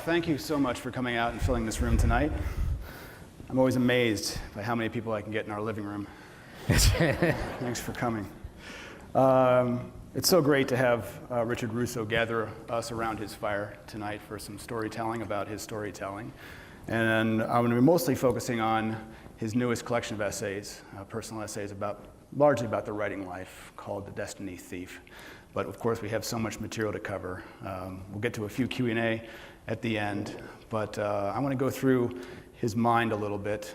thank you so much for coming out and filling this room tonight. I'm always amazed by how many people I can get in our living room. Thanks for coming. It's so great to have Richard Russo gather us around his fire tonight for some storytelling about his storytelling. And I'm going to be mostly focusing on his newest collection of essays, personal essays largely about the writing life, called The Destiny Thief. But of course, we have so much material to cover. We'll get to a few Q&A at the end, but I want to go through his mind a little bit,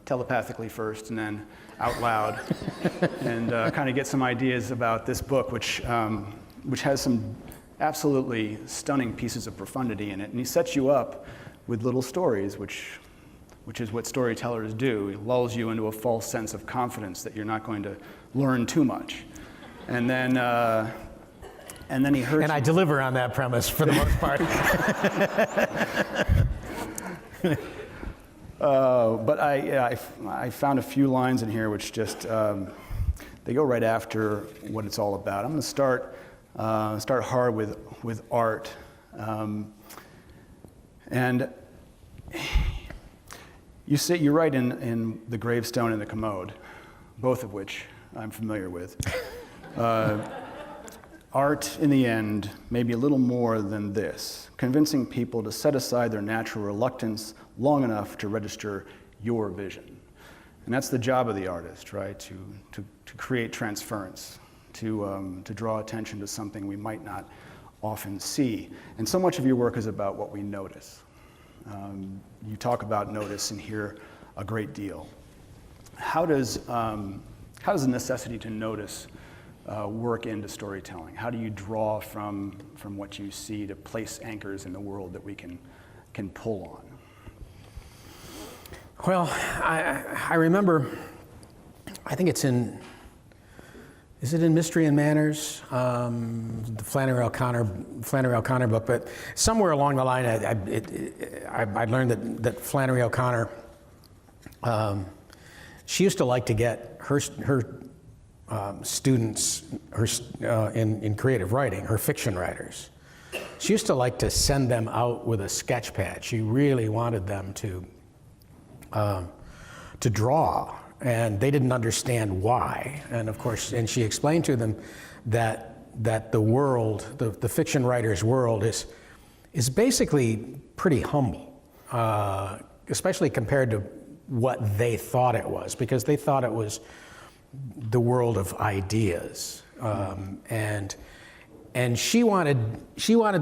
telepathically first, and then out loud, and kind of get some ideas about this book, which has some absolutely stunning pieces of profundity in it. And he sets you up with little stories, which is what storytellers do. He lulls you into a false sense of confidence that you're not going to learn too much. And then he hurts. And I deliver on that premise for the most part. But I found a few lines in here which just they go right after what it's all about. I'm going to start hard with art, and you write in the gravestone and the commode, both of which I'm familiar with. Art, in the end, may be a little more than this, convincing people to set aside their natural reluctance long enough to register your vision. And that's the job of the artist, right? To create transference, to draw attention to something we might not often see. And so much of your work is about what we notice. You talk about notice and hear a great deal. How does the necessity to notice work into storytelling? How do you draw from what you see to place anchors in the world that we can pull on? Well, I remember, I think it's in, is it in Mystery and Manners? The Flannery O'Connor book, but somewhere along the line I learned that Flannery O'Connor, she used to like to get her students in creative writing, her fiction writers. She used to like to send them out with a sketch pad. She really wanted them to draw, and they didn't understand why. And of course, and she explained to them that the world, the fiction writer's world, is basically pretty humble, especially compared to what they thought it was, because they thought it was the world of ideas, and she wanted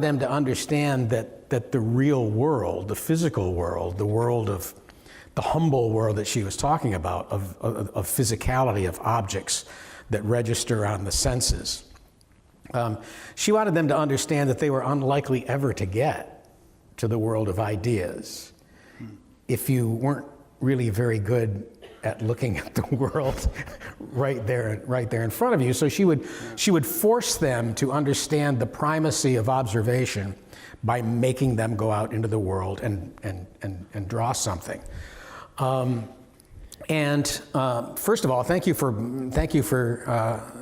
them to understand that the real world, the physical world, the world of the humble world that she was talking about, of physicality, of objects that register on the senses. She wanted them to understand that they were unlikely ever to get to the world of ideas if you weren't really very good at looking at the world right there in front of you. So she would force them to understand the primacy of observation by making them go out into the world and draw something. First of all, thank you for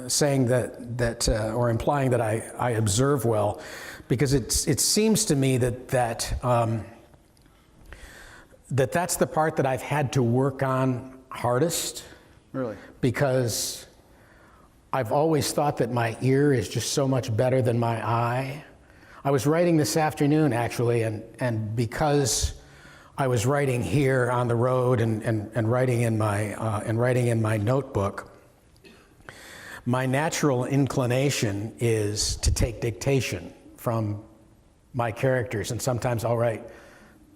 saying that or implying that I observe well, because it seems to me that's the part that I've had to work on hardest. Really? Because I've always thought that my ear is just so much better than my eye. I was writing this afternoon, actually, and because I was writing here on the road and writing in my notebook, my natural inclination is to take dictation from my characters, and sometimes I'll write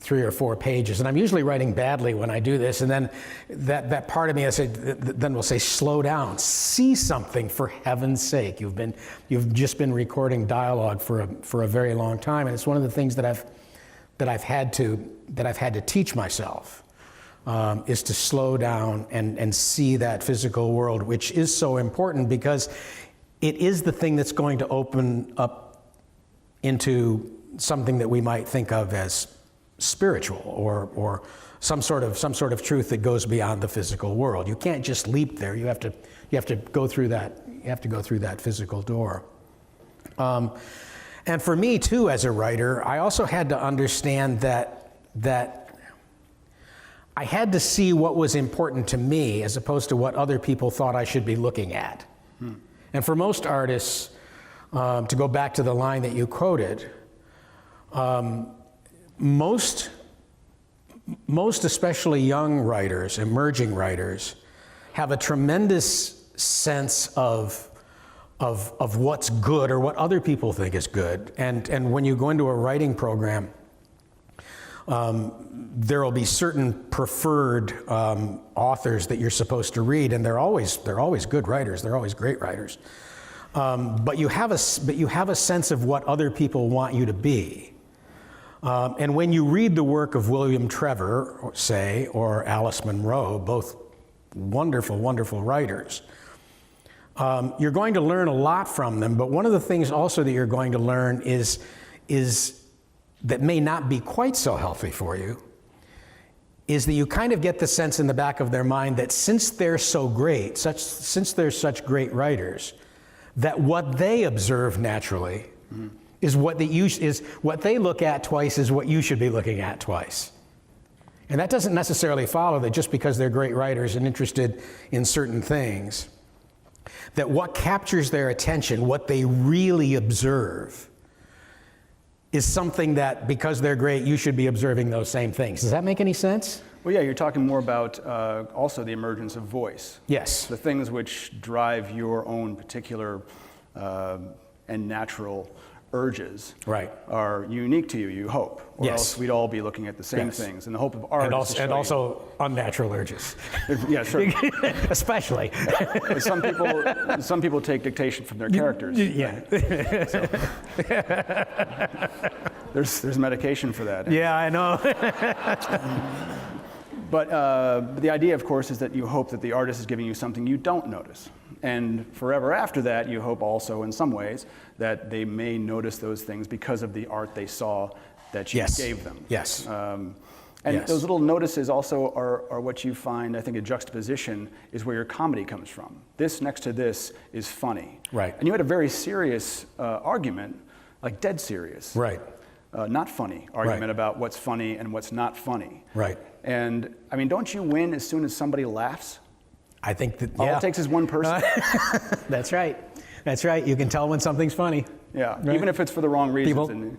3 or 4 pages, and I'm usually writing badly when I do this, and then that part of me will say, slow down, see something, for heaven's sake. You've just been recording dialogue for a very long time, and it's one of the things that I've had to teach myself, is to slow down and see that physical world, which is so important because it is the thing that's going to open up into something that we might think of as spiritual or some sort of truth that goes beyond the physical world. You can't just leap there. You have to go through that. You have to go through that physical door. And for me too, as a writer, I also had to understand that I had to see what was important to me as opposed to what other people thought I should be looking at. And for most artists, to go back to the line that you quoted, most especially young writers, emerging writers, have a tremendous sense of what's good or what other people think is good. And when you go into a writing program, there will be certain preferred authors that you're supposed to read, and they're always good writers. They're always great writers. But you have a sense of what other people want you to be. And when you read the work of William Trevor, say, or Alice Munro, both wonderful, wonderful writers, you're going to learn a lot from them. But one of the things also that you're going to learn is that may not be quite so healthy for you, is that you kind of get the sense in the back of their mind that since they're so great, since they're such great writers, that what they observe naturally is what they look at twice is what you should be looking at twice. And that doesn't necessarily follow that just because they're great writers and interested in certain things, that what captures their attention, what they really observe, is something that because they're great, you should be observing those same things. Does that make any sense? Well, yeah, you're talking more about also the emergence of voice. Yes. The things which drive your own particular and natural urges are unique to you, you hope. Or else we'd all be looking at the same things. And the hope of art and also unnatural urges. Yeah, sure. Especially. Some people take dictation from their characters. Yeah. Right? So, there's medication for that. Yeah, I know. But the idea, of course, is that you hope that the artist is giving you something you don't notice. And forever after that, you hope also, in some ways, that they may notice those things because of the art they saw that you gave them. Yes. And those little notices also are what you find, I think, a juxtaposition is where your comedy comes from. This next to this is funny. Right. And you had a very serious argument, like dead serious. Right. Not funny argument about what's funny and what's not funny. Right. And, I mean, don't you win as soon as somebody laughs? I think that, All it takes is one person. That's right. That's right. You can tell when something's funny. Yeah, right? Even if it's for the wrong reasons. People,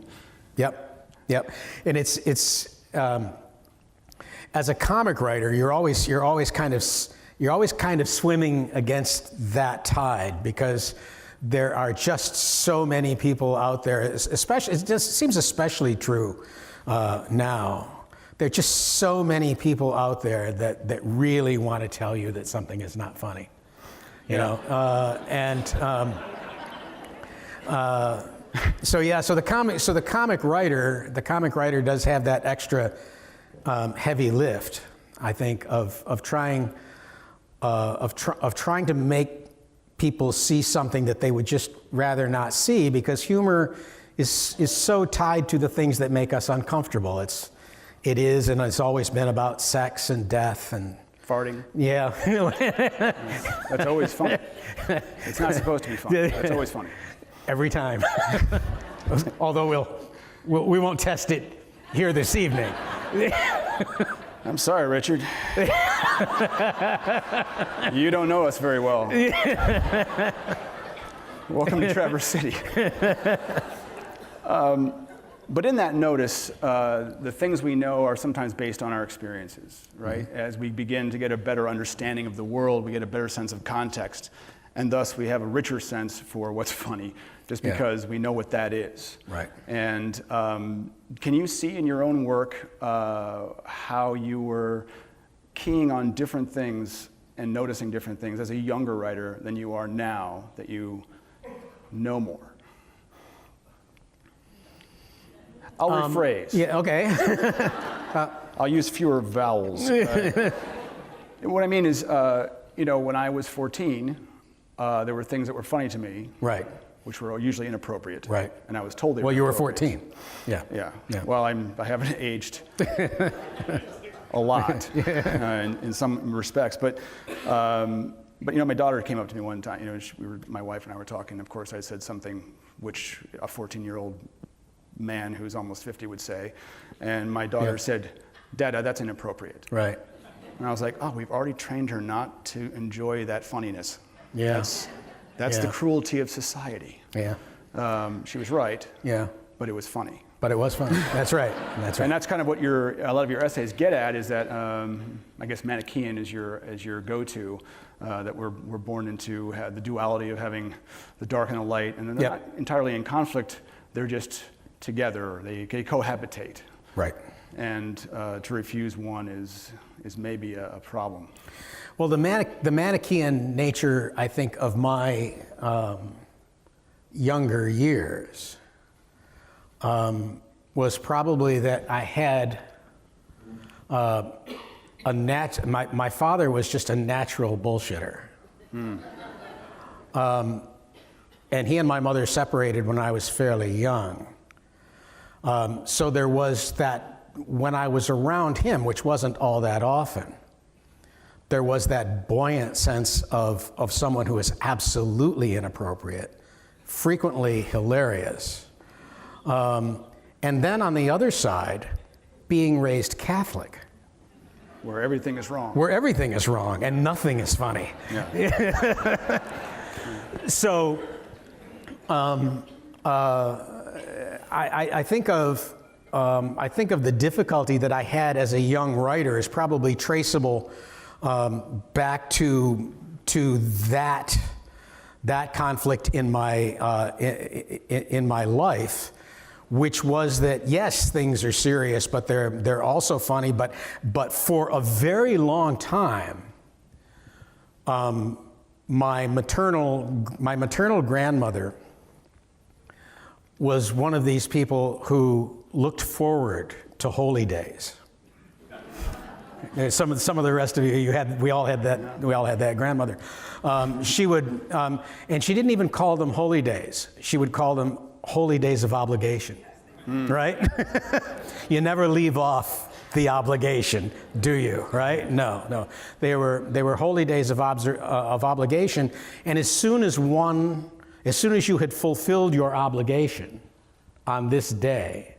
Yep. And it's as a comic writer, you're always kind of swimming against that tide because there are just so many people out there. Especially, it just seems especially true now. There are just so many people out there that really want to tell you that something is not funny, you know. So the comic writer does have that extra heavy lift, I think, of trying to make people see something that they would just rather not see, because humor is so tied to the things that make us uncomfortable. It is, and it's always been about sex and death and farting. Yeah. That's always funny. It's not supposed to be funny. That's always funny. Every time. Although we won't test it here this evening. I'm sorry, Richard. You don't know us very well. Welcome to Traverse City. But in that notice, the things we know are sometimes based on our experiences, right? Mm-hmm. As we begin to get a better understanding of the world, we get a better sense of context, and thus we have a richer sense for what's funny, just because we know what that is. Right. And can you see in your own work how you were keying on different things and noticing different things as a younger writer than you are now that you know more? I'll rephrase. Yeah, okay. I'll use fewer vowels. What I mean is, when I was 14, there were things that were funny to me. Right. Which were usually inappropriate. Right. And I was told they were Well, you were inappropriate. 14. Yeah. Well, I haven't aged a lot in some respects. But my daughter came up to me one time. My wife and I were talking. Of course, I said something which a 14-year-old man who's almost 50 would say. And my daughter said, "Dada, that's inappropriate." Right. And I was like, oh, we've already trained her not to enjoy that funniness. Yeah. That's the cruelty of society. Yeah. She was right. Yeah. But it was funny. But it was fun. That's right. That's right. And that's kind of what a lot of your essays get at, is that I guess Manichaean is your go-to, that we're born into the duality of having the dark and the light, and they're not entirely in conflict. They're just together. They cohabitate. Right. And to refuse one is maybe a problem. Well, the Manichaean nature, I think, of my younger years was probably that I had my father was just a natural bullshitter. And he and my mother separated when I was fairly young. So there was that, when I was around him, which wasn't all that often, there was that buoyant sense of someone who is absolutely inappropriate, frequently hilarious. And then on the other side, being raised Catholic. Where everything is wrong. Where everything is wrong and nothing is funny. Yeah. So I think of the difficulty that I had as a young writer is probably traceable back to that conflict in my life, which was that yes, things are serious, but they're also funny. But for a very long time, my maternal grandmother was one of these people who looked forward to holy days. Some of the rest of you we all had that grandmother. She would, and she didn't even call them holy days. She would call them holy days of obligation, right? You never leave off the obligation, do you? Right? No. They were holy days of obligation, and as soon as you had fulfilled your obligation on this day,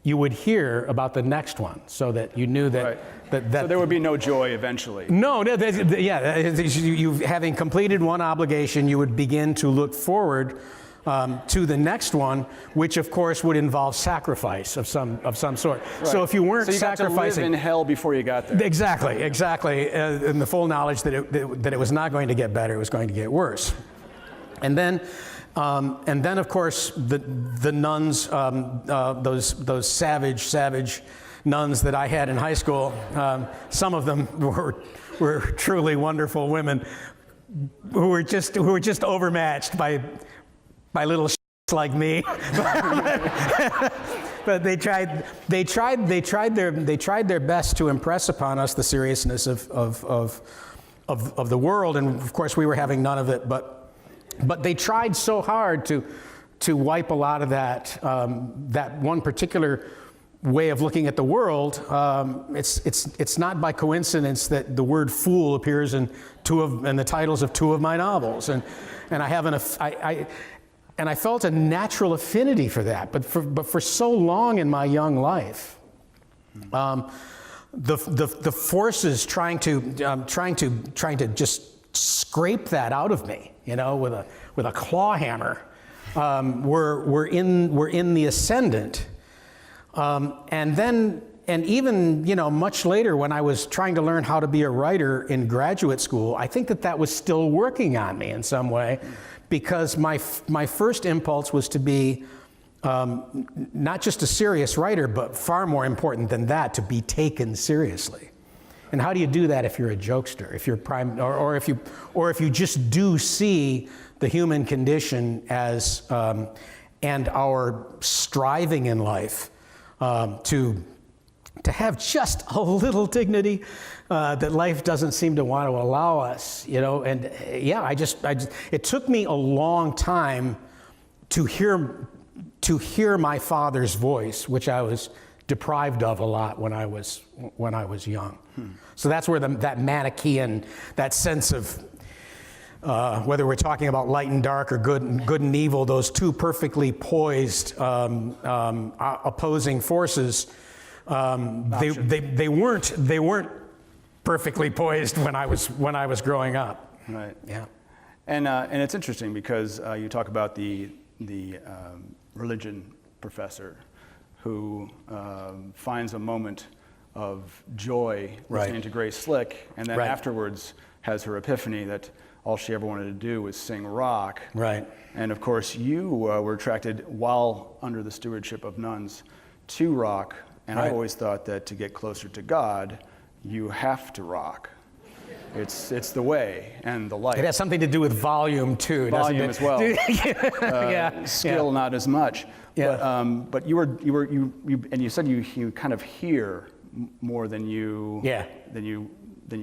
you would hear about the next one, so that you knew that. Right. So there would be no joy eventually. No, you having completed one obligation, you would begin to look forward to the next one, which of course would involve sacrifice of some sort. Right. So if you weren't sacrificing, got to live in hell before you got there. Exactly, in the full knowledge that it was not going to get better, it was going to get worse. And then of course the nuns, those savage nuns that I had in high school, some of them were truly wonderful women who were just overmatched by little like me. But they tried their best to impress upon us the seriousness of the world, and of course we were having none of it. But they tried so hard to wipe a lot of that one particular way of looking at the world. It's not by coincidence that the word fool appears in the titles of two of my novels, and I felt a natural affinity for that. But for so long in my young life, the forces trying to just scrape that out of me, with a claw hammer, were in the ascendant. And even much later, when I was trying to learn how to be a writer in graduate school, I think that was still working on me in some way, because my first impulse was to be not just a serious writer, but far more important than that, to be taken seriously. And how do you do that if you're a jokester, if you're or if you just do see the human condition as and our striving in life to have just a little dignity that life doesn't seem to want to allow us, And it took me a long time to hear my father's voice, which I was deprived of a lot when I was young. So that's where that Manichaean, that sense of whether we're talking about light and dark or good and evil, those two perfectly poised opposing forces, they weren't perfectly poised when I was growing up. Right. Yeah. And it's interesting because you talk about the religion professor who finds a moment of joy listening to Grace Slick, and then afterwards has her epiphany that all she ever wanted to do was sing rock. Right. And of course, you were attracted, while under the stewardship of nuns, to rock. And I've always thought that to get closer to God, you have to rock. It's the way and the light. It has something to do with volume too, doesn't it? Volume as well. Yeah. Skill, not as much. Yeah. But you said you kind of hear more than you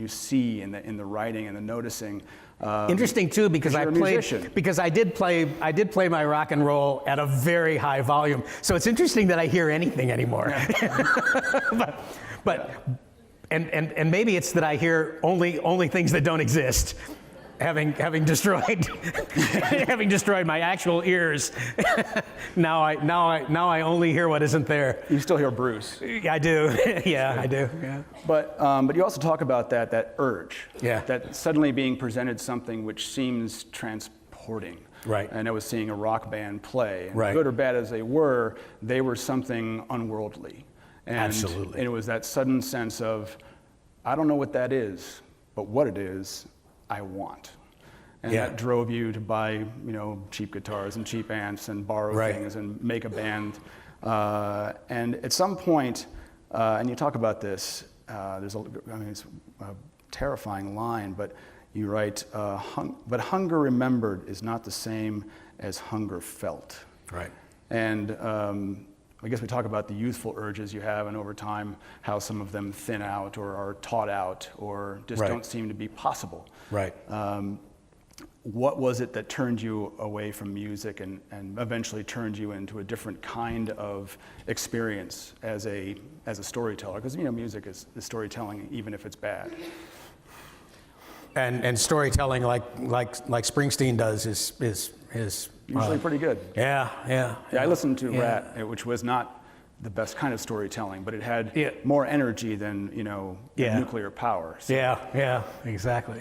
see in the writing and the noticing. Interesting too, because I did play my rock and roll at a very high volume. So it's interesting that I hear anything anymore. And maybe it's that I hear only things that don't exist, having destroyed my actual ears. now I only hear what isn't there. You still hear Bruce. I do. Yeah, I do. Yeah. But you also talk about that urge. Yeah. That suddenly being presented something which seems transporting. Right. And I was seeing a rock band play. And right. Good or bad as they were something unworldly. And Absolutely. it was that sudden sense of, I don't know what that is, but what it is, I want. And that drove you to buy, cheap guitars and cheap amps and borrow things and make a band. And at some point, and you talk about this, it's a terrifying line, but you write, but hunger remembered is not the same as hunger felt. Right. And I guess we talk about the youthful urges you have, and over time, how some of them thin out or are taught out or just don't seem to be possible. Right. What was it that turned you away from music and eventually turned you into a different kind of experience as a storyteller? Because music is storytelling, even if it's bad. And storytelling like Springsteen does is usually pretty good. Yeah. I listened to Rat, which was not the best kind of storytelling, but it had more energy than nuclear power. So. Yeah, exactly.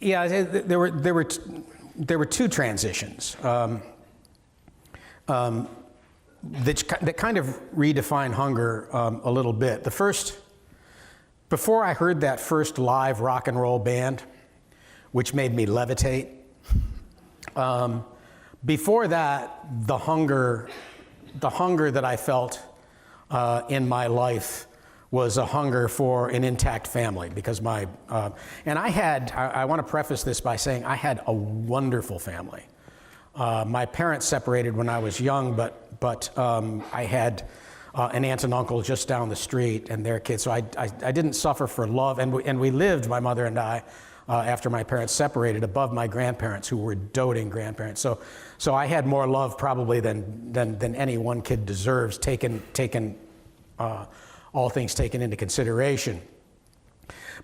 There were two transitions that kind of redefine hunger a little bit. The first, before I heard that first live rock and roll band, which made me levitate. Before that, the hunger that I felt in my life was a hunger for an intact family, because I want to preface this by saying I had a wonderful family. My parents separated when I was young, but I had an aunt and uncle just down the street and their kids, so I didn't suffer for love, and we lived, my mother and I, after my parents separated, above my grandparents, who were doting grandparents. So I had more love probably than any one kid deserves, all things taken into consideration.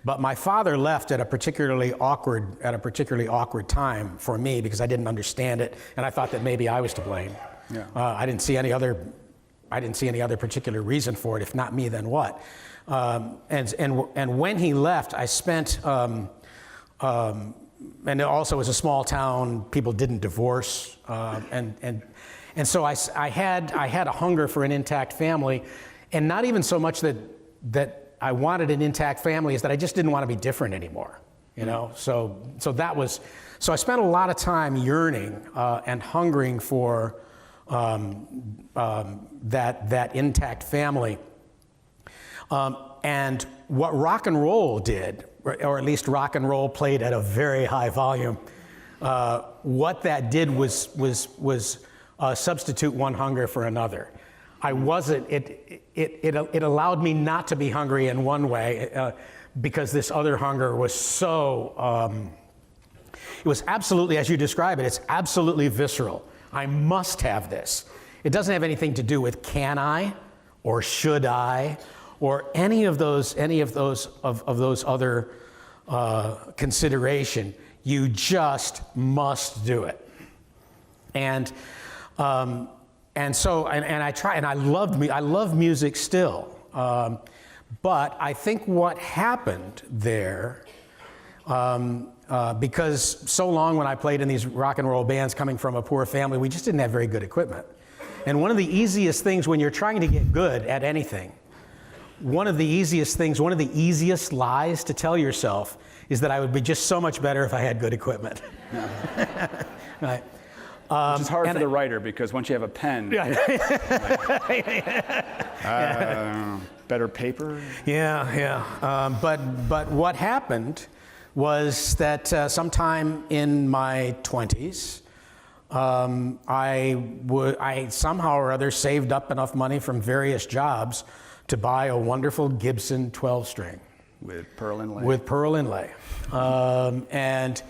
But my father left at a particularly awkward time for me, because I didn't understand it, and I thought that maybe I was to blame. Yeah. I didn't see any other particular reason for it. If not me, then what? And when he left, I spent. And it also was a small town. People didn't divorce, and so I had a hunger for an intact family, and not even so much that I wanted an intact family, is that I just didn't want to be different anymore. So I spent a lot of time yearning and hungering for that intact family. And what rock and roll did, or at least rock and roll played at a very high volume, what that did was substitute one hunger for another. It allowed me not to be hungry in one way, because this other hunger was so, it was absolutely, as you describe it, it's absolutely visceral. I must have this. It doesn't have anything to do with can I or should I or any of those other consideration. You just must do it. And so I try, and I love music still. But I think what happened there, because so long when I played in these rock and roll bands coming from a poor family, we just didn't have very good equipment. And one of the easiest things when you're trying to get good at anything, one of the easiest lies to tell yourself is that I would be just so much better if I had good equipment. Right. Which is hard for the writer, because once you have a pen, better paper. But what happened was that sometime in my 20s, I somehow or other saved up enough money from various jobs to buy a wonderful Gibson 12-string. With pearl inlay. With pearl inlay. And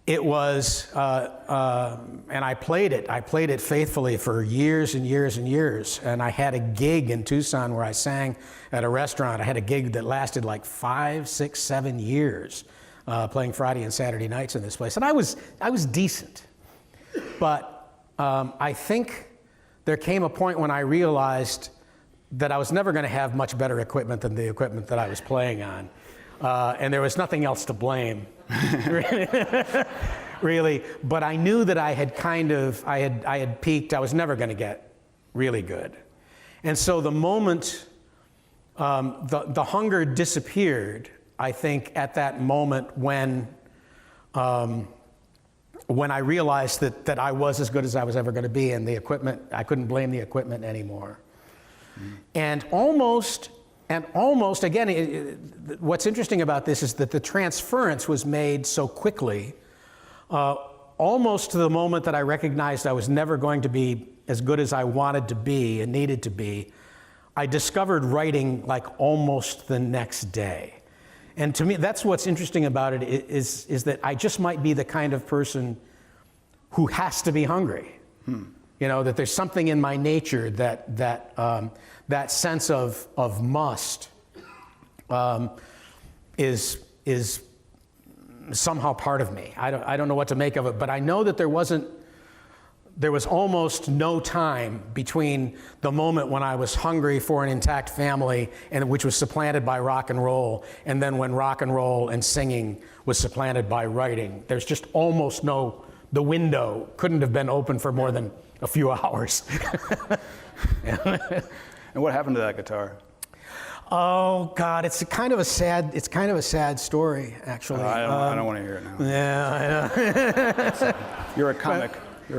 it was, and I played it faithfully for years and years and years. And I had a gig in Tucson where I sang at a restaurant. I had a gig that lasted like 5, 6, 7 years, playing Friday and Saturday nights in this place. And I was decent. But I think there came a point when I realized that I was never going to have much better equipment than the equipment that I was playing on. And there was nothing else to blame, really. But I knew that I had I had peaked. I was never going to get really good. And so the moment the hunger disappeared, I think, at that moment when I realized that I was as good as I was ever going to be, and the equipment, I couldn't blame the equipment anymore. And almost, again, what's interesting about this is that the transference was made so quickly, almost to the moment that I recognized I was never going to be as good as I wanted to be and needed to be. I discovered writing like almost the next day. And to me, that's what's interesting about it, is that I just might be the kind of person who has to be hungry. You know, that there's something in my nature that sense of must is somehow part of me. I don't know what to make of it, but I know that there was almost no time between the moment when I was hungry for an intact family, and which was supplanted by rock and roll, and then when rock and roll and singing was supplanted by writing. There's just almost the window couldn't have been open for more than a few hours. And what happened to that guitar? Oh God, it's kind of a sad story, actually. I don't want to hear it now. Yeah, I know. You're a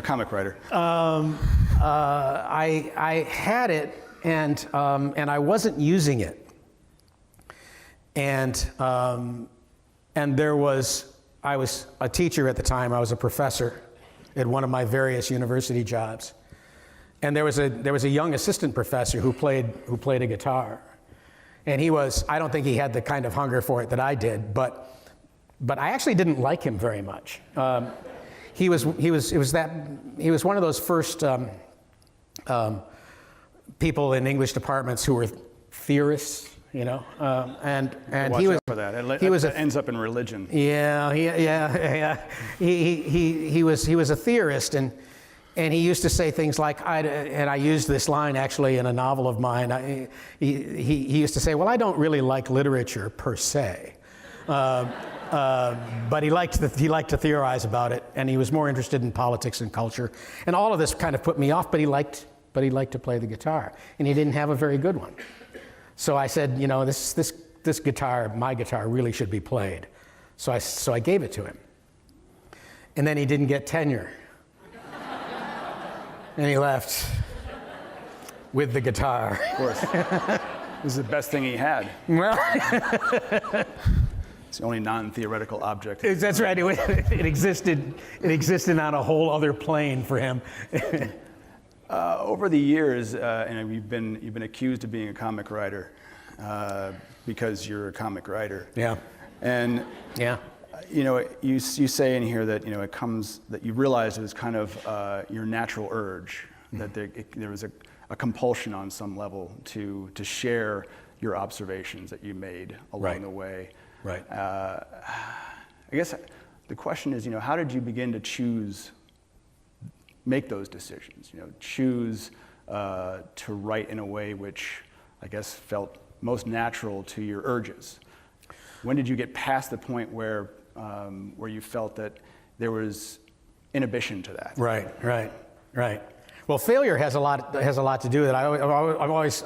comic writer. I had it, and I wasn't using it, and I was a teacher at the time. I was a professor at one of my various university jobs, and there was a young assistant professor who played a guitar, and I don't think he had the kind of hunger for it that I did, but I actually didn't like him very much. He was one of those first people in English departments who were theorists, you know, and Watch he was out for that. It ends up in religion. Yeah. He was a theorist, and he used to say things like, and I used this line actually in a novel of mine. He used to say, "Well, I don't really like literature per se." But he liked to theorize about it, and he was more interested in politics and culture, and all of this kind of put me off. But he liked to play the guitar, and he didn't have a very good one. So I said, you know, this guitar, my guitar, really should be played. So I gave it to him, and then he didn't get tenure, and he left with the guitar. Of course, this is the best thing he had. Well. It's the only non-theoretical object. That's right. It existed on a whole other plane for him. Over the years, you've been accused of being a comic writer because you're a comic writer. Yeah. And yeah. You know, you say in here that that you realized it was kind of your natural urge, that there was a compulsion on some level to share your observations that you made along the way. Right. I guess the question is, how did you begin to make those decisions? Choose to write in a way which I guess felt most natural to your urges. When did you get past the point where you felt that there was inhibition to that? Right. Well, failure has a lot to do with it. I always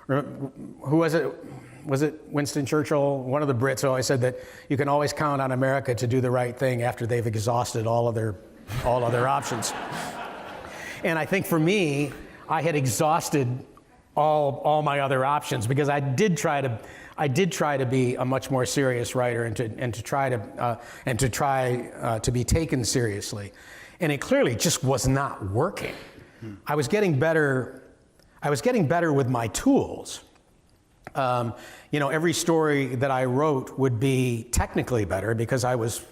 remember, who was it? Was it Winston Churchill? One of the Brits always said that you can always count on America to do the right thing after they've exhausted all other options. And I think for me, I had exhausted all my other options, because I did try to be a much more serious writer and to try to be taken seriously, and it clearly just was not working. I was getting better with my tools. Every story that I wrote would be technically better because I was,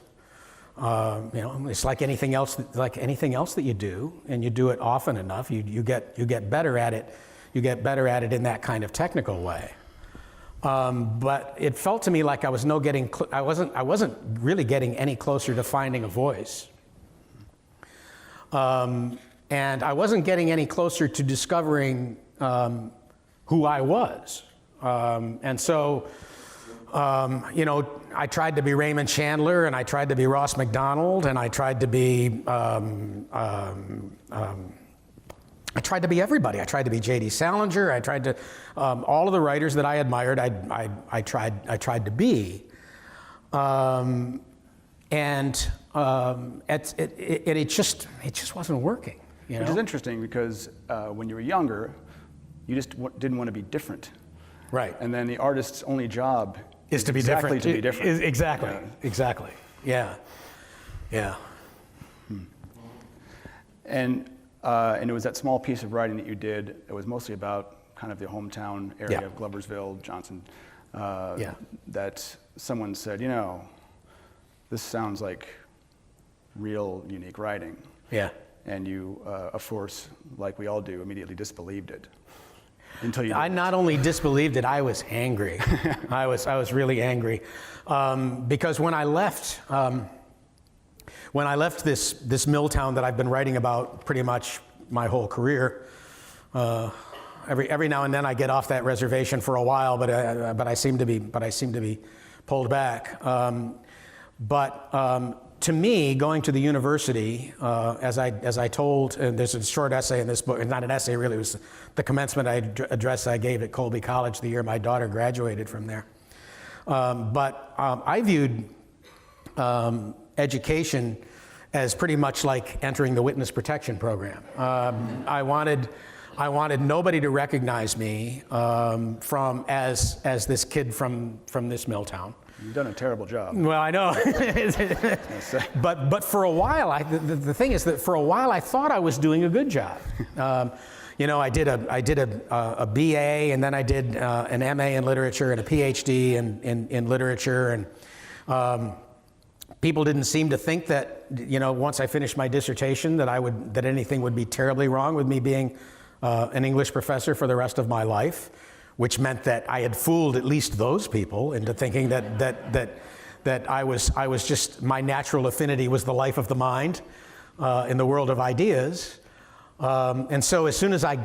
it's like anything else that you do, and you do it often enough, you get better at it. You get better at it in that kind of technical way. But it felt to me like I wasn't really getting any closer to finding a voice. And I wasn't getting any closer to discovering who I was. And so, I tried to be Raymond Chandler, and I tried to be Ross MacDonald, and I tried to be everybody. I tried to be J.D. Salinger. I tried to all of the writers that I admired. I tried to be, it just wasn't working. Which is interesting, because when you were younger, you just didn't want to be different. Right. And then the artist's only job is to be exactly different. To be different. Exactly. Yeah. And it was that small piece of writing that you did. It was mostly about kind of the hometown area of Gloversville, Johnson. That someone said, this sounds like real, unique writing. Yeah. And you, of course, like we all do, immediately disbelieved it. Until you I not only disbelieved it, I was angry. I was really angry, because when I left this mill town that I've been writing about pretty much my whole career, every now and then I get off that reservation for a while, but I seem to be pulled back. To me, going to the university, as I told, and there's a short essay in this book, not an essay really, it was the commencement address I gave at Colby College the year my daughter graduated from there. I viewed education as pretty much like entering the witness protection program. I wanted nobody to recognize me as this kid from this mill town. You've done a terrible job. Well, I know. but for a while, the thing is that for a while I thought I was doing a good job. I did a BA, and then I did an MA in literature and a PhD in literature, and people didn't seem to think that once I finished my dissertation that anything would be terribly wrong with me being an English professor for the rest of my life, which meant that I had fooled at least those people into thinking that I was just, my natural affinity was the life of the mind in the world of ideas. And so as soon as I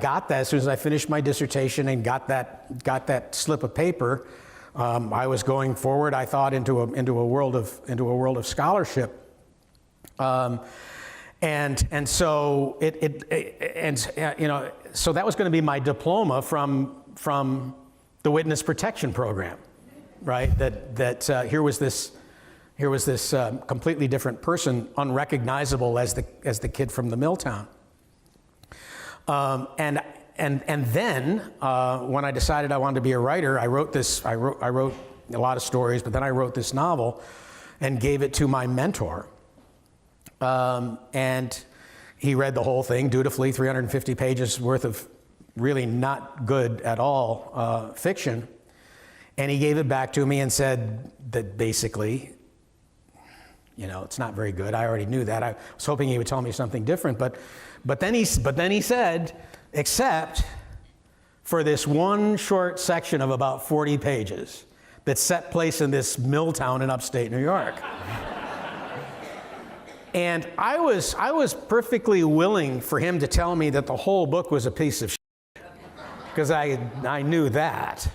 finished my dissertation and got that slip of paper, I was going forward, I thought, into a world of scholarship. So so that was going to be my diploma from the witness protection program, right? That here was this completely different person, unrecognizable as the kid from the mill town. And then when I decided I wanted to be a writer, I wrote a lot of stories, but then I wrote this novel and gave it to my mentor. And he read the whole thing dutifully, 350 pages worth of really not good at all fiction. And he gave it back to me and said that basically, it's not very good. I already knew that. I was hoping he would tell me something different, but then he said, except for this one short section of about 40 pages that's set place in this mill town in upstate New York. And I was perfectly willing for him to tell me that the whole book was a piece of shit, because I knew that.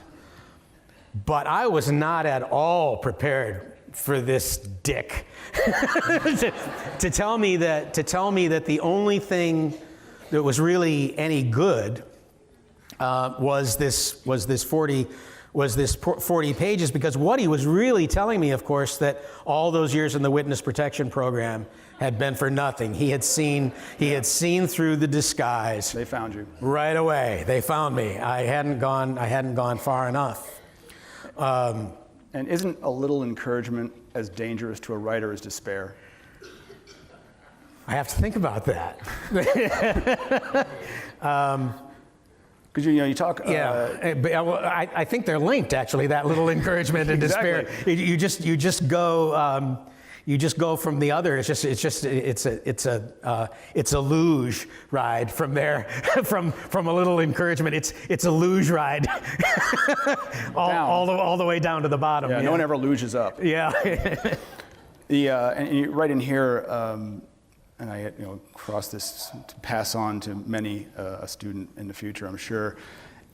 But I was not at all prepared for this dick to tell me that the only thing that was really any good was this 40 pages, because what he was really telling me, of course, that all those years in the witness protection program had been for nothing. He had seen through the disguise. They found you. Right away. They found me. I hadn't gone far enough. And isn't a little encouragement as dangerous to a writer as despair? I have to think about that. Because you talk. I think they're linked, actually. That little encouragement and Exactly. despair. You just go from the other. It's a luge ride from there. from a little encouragement. It's a luge ride all the way down to the bottom. Yeah, no one ever luges up. Yeah. And you write in here, and I cross this to pass on to many a student in the future, I'm sure.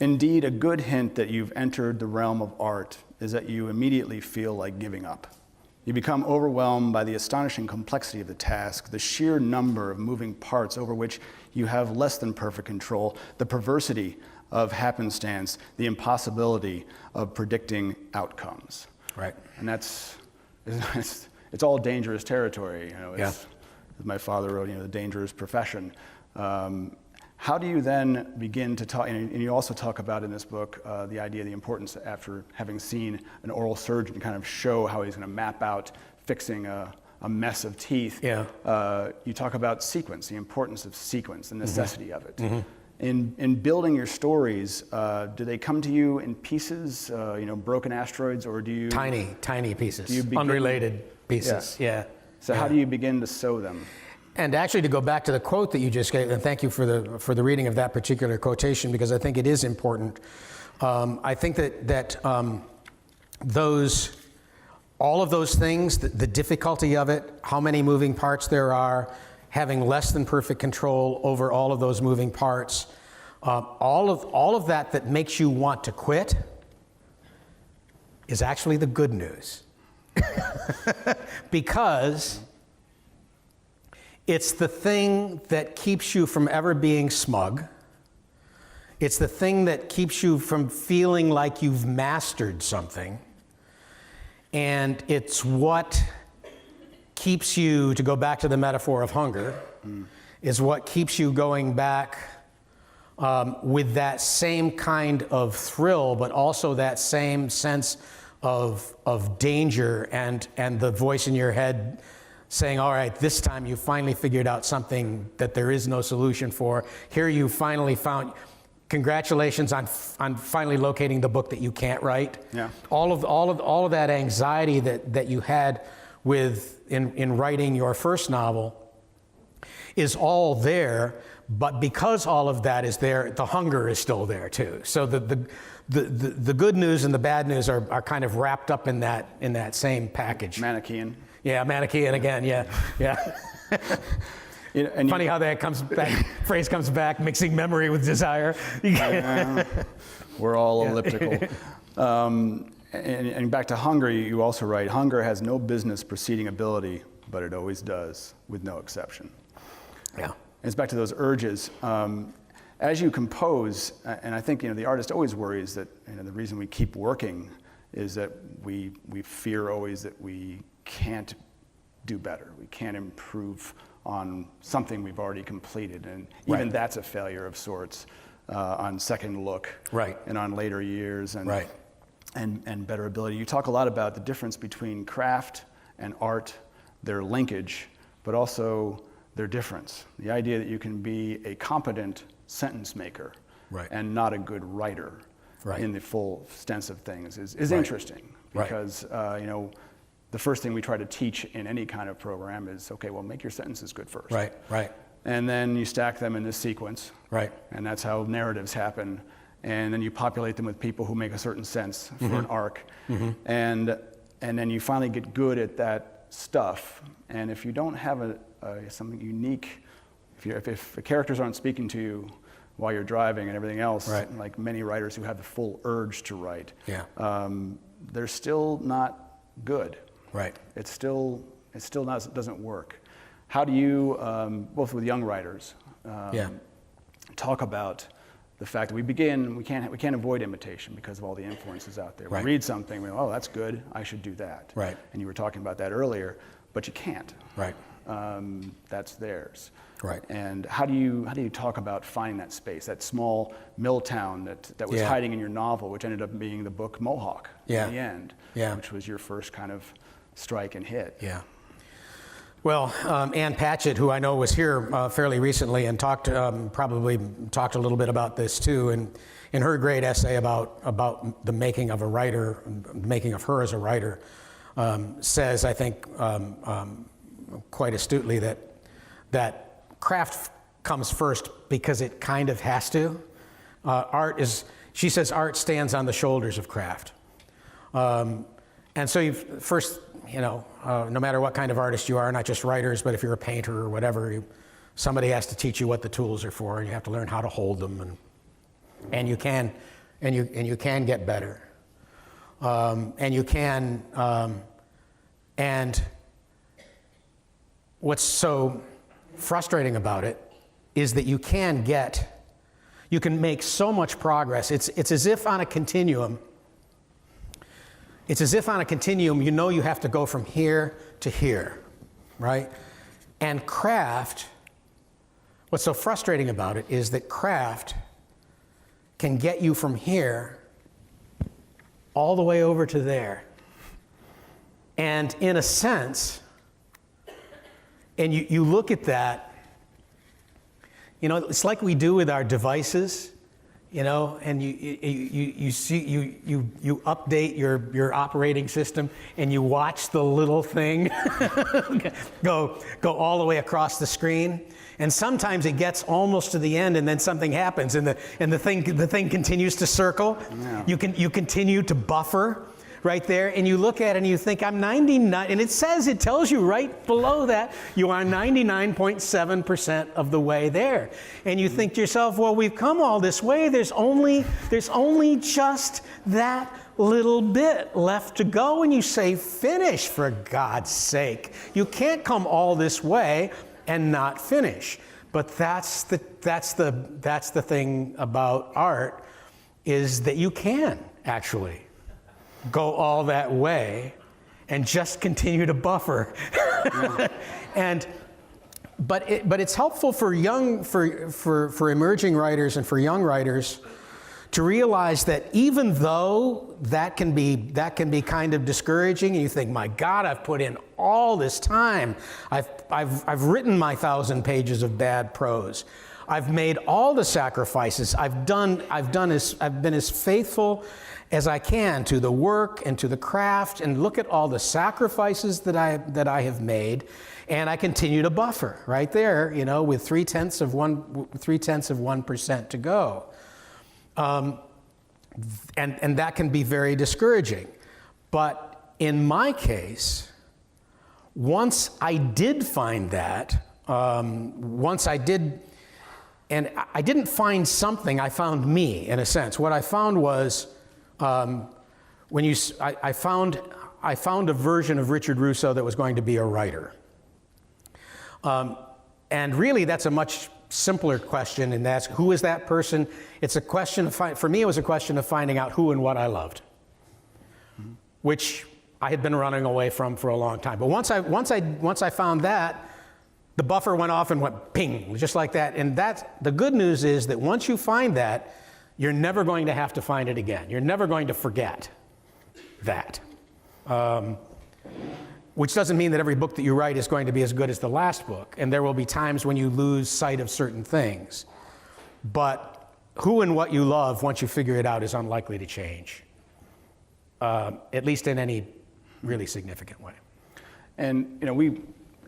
Indeed, a good hint that you've entered the realm of art is that you immediately feel like giving up. You become overwhelmed by the astonishing complexity of the task, the sheer number of moving parts over which you have less than perfect control, the perversity of happenstance, the impossibility of predicting outcomes. Right. And it's all dangerous territory. As my father wrote, the dangerous profession. How do you then begin to talk, and you also talk about in this book the idea of the importance, after having seen an oral surgeon kind of show how he's going to map out fixing a mess of teeth. Yeah. You talk about sequence, the importance of sequence, the necessity of it. Mm-hmm. In building your stories, do they come to you in pieces, broken asteroids, or do you... Tiny pieces, unrelated pieces, yeah. So how do you begin to sew them? And actually, to go back to the quote that you just gave, and thank you for the reading of that particular quotation, because I think it is important. I think that all of those things, the difficulty of it, how many moving parts there are, having less than perfect control over all of those moving parts, all of that makes you want to quit is actually the good news. Because it's the thing that keeps you from ever being smug. It's the thing that keeps you from feeling like you've mastered something. And it's what keeps you, to go back to the metaphor of hunger, is what keeps you going back with that same kind of thrill, but also that same sense of danger and the voice in your head saying, all right, this time you finally figured out something that there is no solution for. Here you finally found, congratulations on finally locating the book that you can't write. Yeah. All of that anxiety that you had in writing your first novel is all there, but because all of that is there, the hunger is still there too. So the good news and the bad news are kind of wrapped up in that same package. Manichaean. Yeah, Manichaean again. Yeah. Funny how that phrase comes back, mixing memory with desire. We're all elliptical. And back to hunger, you also write, hunger has no business preceding ability, but it always does, with no exception. Yeah. And it's back to those urges. As you compose, and I think the artist always worries that the reason we keep working is that we fear always that we can't do better. We can't improve on something we've already completed, and even that's a failure of sorts on second look, and on later years, and better ability. You talk a lot about the difference between craft and art, their linkage, but also their difference. The idea that you can be a competent sentence maker and not a good writer in the full sense of things is interesting, because the first thing we try to teach in any kind of program is, okay, well, make your sentences good first. Right. And then you stack them in this sequence. Right. And that's how narratives happen. and then you populate them with people who make a certain sense for an arc. And then you finally get good at that stuff. And if you don't have something unique, if the characters aren't speaking to you while you're driving and everything else, like many writers who have the full urge to write, they're still not good. Right. It still doesn't work. How do you, both with young writers, talk about the fact that we can't avoid imitation because of all the influences out there. We read something, we go, oh, that's good, I should do that. Right. And you were talking about that earlier, but you can't. Right. That's theirs. Right. And how do you talk about finding that space, that small mill town that was hiding in your novel, which ended up being the book Mohawk in the end, which was your first kind of strike and hit? Yeah. Well, Ann Patchett, who I know was here fairly recently and probably talked a little bit about this too, and in her great essay about the making of a writer, making of her as a writer, says, I think quite astutely, that craft comes first because it kind of has to. She says, art stands on the shoulders of craft. And so no matter what kind of artist you are, not just writers, but if you're a painter or whatever, somebody has to teach you what the tools are for, and you have to learn how to hold them, and you can get better, and what's so frustrating about it is that you can make so much progress. It's as if on a continuum. It's as if on a continuum, you have to go from here to here, right? And craft, what's so frustrating about it is that craft can get you from here all the way over to there. And in a sense, and you look at that, it's like we do with our devices. And you update your operating system, and you watch the little thing go all the way across the screen. And sometimes it gets almost to the end, and then something happens, and the thing continues to circle. Yeah. You continue to buffer right there, and you look at it and you think, I'm 99, and it tells you right below that you are 99.7% of the way there. And you think to yourself, well, we've come all this way, there's only just that little bit left to go, and you say, finish, for God's sake. You can't come all this way and not finish. But that's the thing about art, is that you can actually go all that way and just continue to buffer. But it's helpful for emerging writers and for young writers to realize that even though that can be kind of discouraging, and you think, my God, I've put in all this time, I've written my 1,000 pages of bad prose, I've made all the sacrifices, I've been as faithful as I can to the work and to the craft, and look at all the sacrifices that I have made, and I continue to buffer right there, with 0.3% to go, and that can be very discouraging. But in my case, once I did find that, and I didn't find something, I found me, in a sense. What I found was, I found a version of Richard Russo that was going to be a writer. And really, that's a much simpler question, and that's, who is that person? It's a question for me, it was a question of finding out who and what I loved, which I had been running away from for a long time. But once I found that, the buffer went off and went ping, just like that. And the good news is that once you find that, you're never going to have to find it again. You're never going to forget that. Which doesn't mean that every book that you write is going to be as good as the last book. And there will be times when you lose sight of certain things. But who and what you love, once you figure it out, is unlikely to change. At least in any really significant way. And we,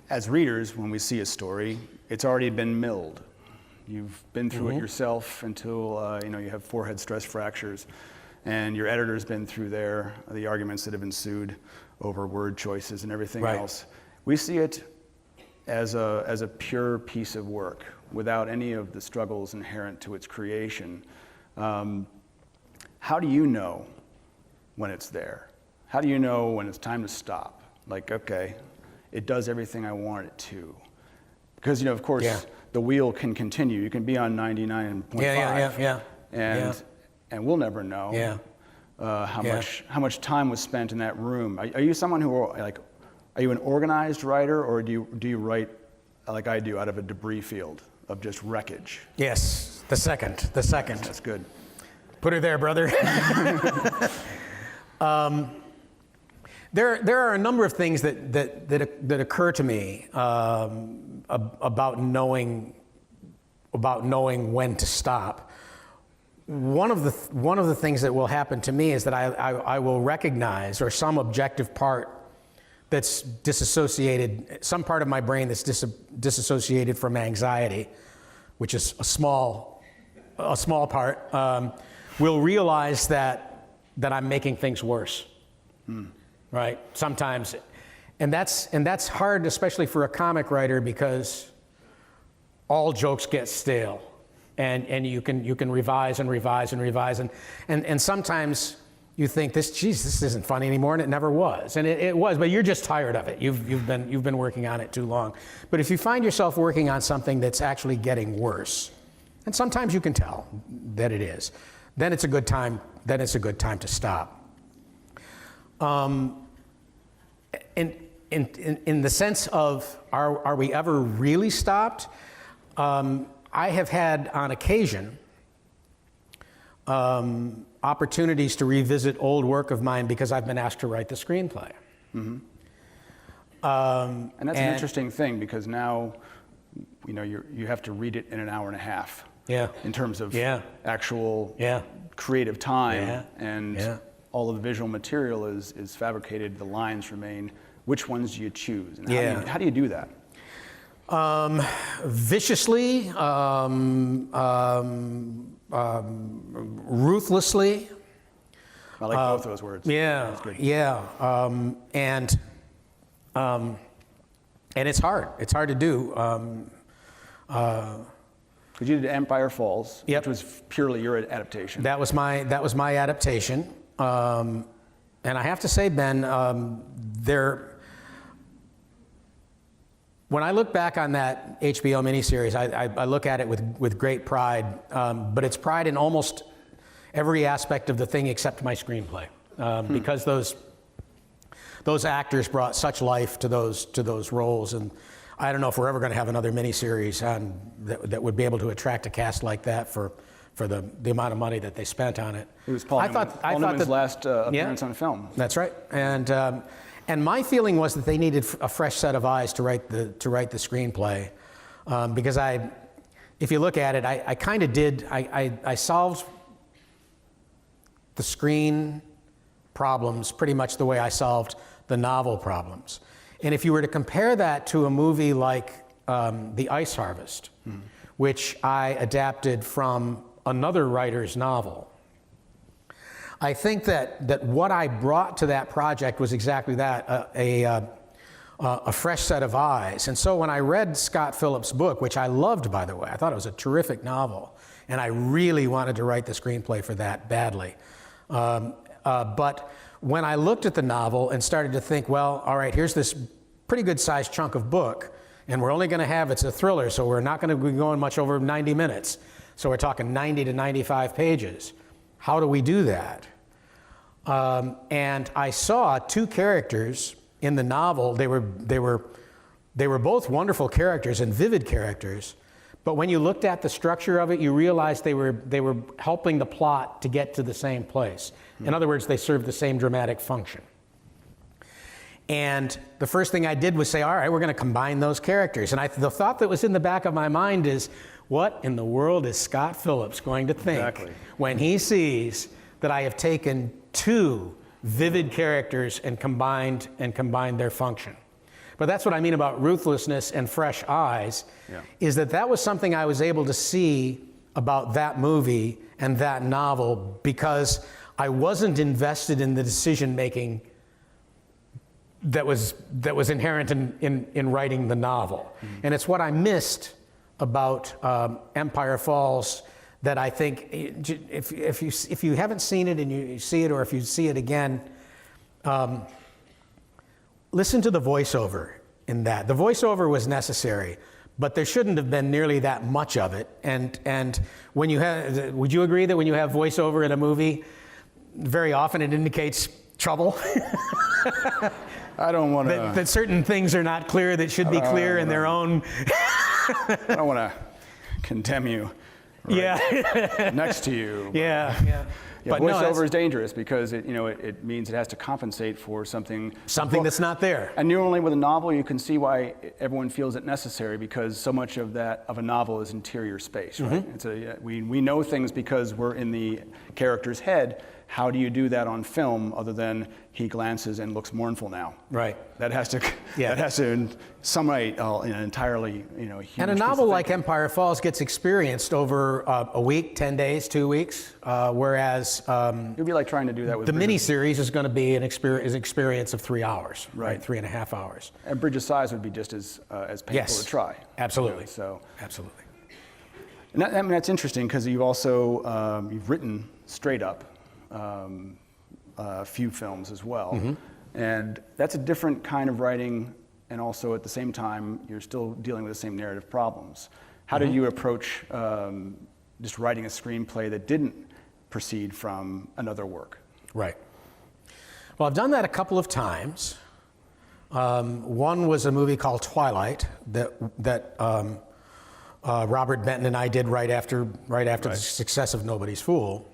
as readers, when we see a story, it's already been milled. You've been through it yourself until you have forehead stress fractures, and your editor's been through the arguments that have ensued over word choices and everything else. We see it as a pure piece of work without any of the struggles inherent to its creation. How do you know when it's there? How do you know when it's time to stop? Like, okay, it does everything I want it to. Because, of course, the wheel can continue. You can be on 99.5. And we'll never know how much time was spent in that room. Are you someone who, are you an organized writer, or do you write like I do, out of a debris field of just wreckage? Yes, the second. That's good. Put her there, brother. There are a number of things that occur to me about knowing when to stop. One of the things that will happen to me is that I will recognize, or some objective part that's disassociated, some part of my brain that's disassociated from anxiety, which is a small part, will realize that I'm making things worse. Right? Sometimes, and that's hard, especially for a comic writer, because all jokes get stale, and you can revise and sometimes you think this isn't funny anymore, and it never was, and it was, but you're just tired of it. You've been working on it too long. But if you find yourself working on something that's actually getting worse, and sometimes you can tell that it is, then it's a good time to stop. In the sense of, are we ever really stopped? I have had, on occasion, opportunities to revisit old work of mine because I've been asked to write the screenplay. And that's an interesting thing, because now, you have to read it in an hour and a half. In terms of actual creative time, and all of the visual material is fabricated. The lines remain. Which ones do you choose? And how do you do that? Viciously, ruthlessly. I like both those words. And it's hard. It's hard to do. Because you did Empire Falls, which was purely your adaptation. That was my adaptation. And I have to say, Ben, when I look back on that HBO miniseries, I look at it with great pride, but it's pride in almost every aspect of the thing except my screenplay, because those actors brought such life to those roles, and I don't know if we're ever going to have another miniseries that would be able to attract a cast like that for the amount of money that they spent on it. It was Paul Newman's last appearance on film. That's right, and my feeling was that they needed a fresh set of eyes to write the screenplay, because if you look at it, I kind of did. I solved the screen problems pretty much the way I solved the novel problems. And if you were to compare that to a movie like The Ice Harvest, which I adapted from another writer's novel, I think that what I brought to that project was exactly that, a fresh set of eyes. And so when I read Scott Phillips' book, which I loved, by the way, I thought it was a terrific novel, and I really wanted to write the screenplay for that badly. But when I looked at the novel and started to think, well, all right, here's this pretty good sized chunk of book, and we're only going to have, it's a thriller, so we're not going to be going much over 90 minutes. So we're talking 90 to 95 pages. How do we do that? And I saw two characters in the novel. They were both wonderful characters and vivid characters, but when you looked at the structure of it, you realized they were helping the plot to get to the same place. In other words, they served the same dramatic function. And the first thing I did was say, all right, we're going to combine those characters. And the thought that was in the back of my mind is, what in the world is Scott Phillips going to think when he sees that I have taken two vivid characters and combined their function? But that's what I mean about ruthlessness and fresh eyes, is that was something I was able to see about that movie and that novel because I wasn't invested in the decision making that was inherent in writing the novel. And it's what I missed about Empire Falls that I think, if you haven't seen it and you see it, or if you see it again, listen to the voiceover in that. The voiceover was necessary, but there shouldn't have been nearly that much of it. And when you have, would you agree that when you have voiceover in a movie, very often it indicates trouble? I don't want to... That certain things are not clear that should be clear in their own... I don't want to condemn you next to you. Yeah, but voiceover is dangerous because it means it has to compensate for something that's not there. And normally with a novel, you can see why everyone feels it necessary because so much of a novel is interior space, right? We know things because we're in the character's head. How do you do that on film other than he glances and looks mournful now? Right. That has to summate an entirely huge And a novel like Empire Falls gets experienced over a week, 10 days, 2 weeks, whereas it would be like trying to do that with the miniseries is going to be an experience of 3 hours, right? 3.5 hours. And Bridge of Sighs would be just as painful to try. Absolutely. So absolutely. And that's interesting because you've also you've written straight up. A few films as well. And that's a different kind of writing, and also at the same time, you're still dealing with the same narrative problems. How did you approach just writing a screenplay that didn't proceed from another work? Right. Well, I've done that a couple of times. One was a movie called Twilight that Robert Benton and I did right after the success of Nobody's Fool.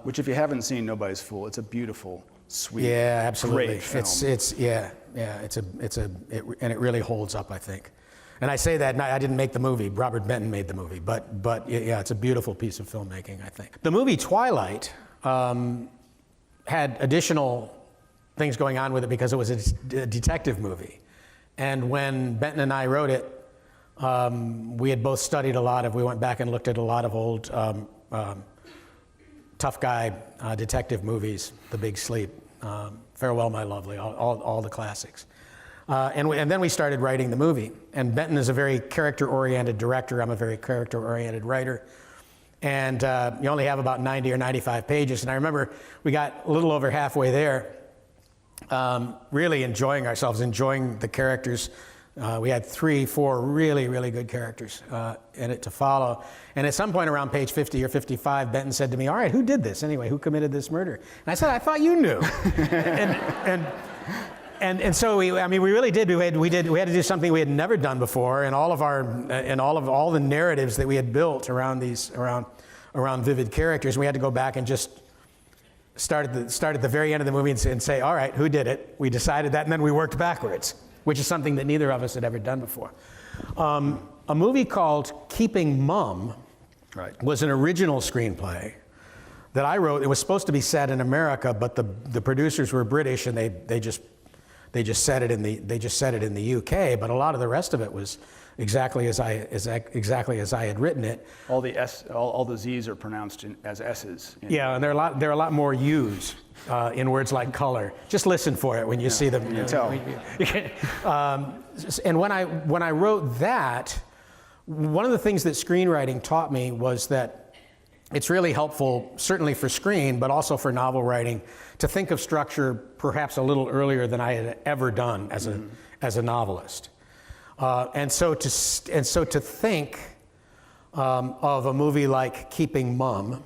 Which, if you haven't seen Nobody's Fool, it's a beautiful, sweet, absolutely. Great film. And it really holds up, I think. And I say that, and I didn't make the movie. Robert Benton made the movie, but it's a beautiful piece of filmmaking, I think. The movie Twilight had additional things going on with it because it was a detective movie. And when Benton and I wrote it, we had both studied we went back and looked at a lot of old tough guy detective movies, The Big Sleep, Farewell, My Lovely, all the classics. And then we started writing the movie. And Benton is a very character-oriented director. I'm a very character-oriented writer. And you only have about 90 or 95 pages. And I remember we got a little over halfway there, really enjoying ourselves, enjoying the characters. We had 3, 4 really, really good characters in it to follow. And at some point around page 50 or 55, Benton said to me, all right, who did this anyway? Who committed this murder? And I said, I thought you knew. and so we really did. We had to do something we had never done before, and all the narratives that we had built around vivid characters. We had to go back and just start at the very end of the movie and say, all right, who did it? We decided that, and then we worked backwards, which is something that neither of us had ever done before. A movie called Keeping Mum was an original screenplay that I wrote. It was supposed to be set in America, but the producers were British, and they just set it in the UK. But a lot of the rest of it was exactly as I had written it. All the Z's are pronounced as S's. Yeah, and there are a lot more U's. In words like color. Just listen for it when you see them. You tell. And when I wrote that, one of the things that screenwriting taught me was that it's really helpful, certainly for screen, but also for novel writing, to think of structure perhaps a little earlier than I had ever done as a novelist. And so to think of a movie like Keeping Mum,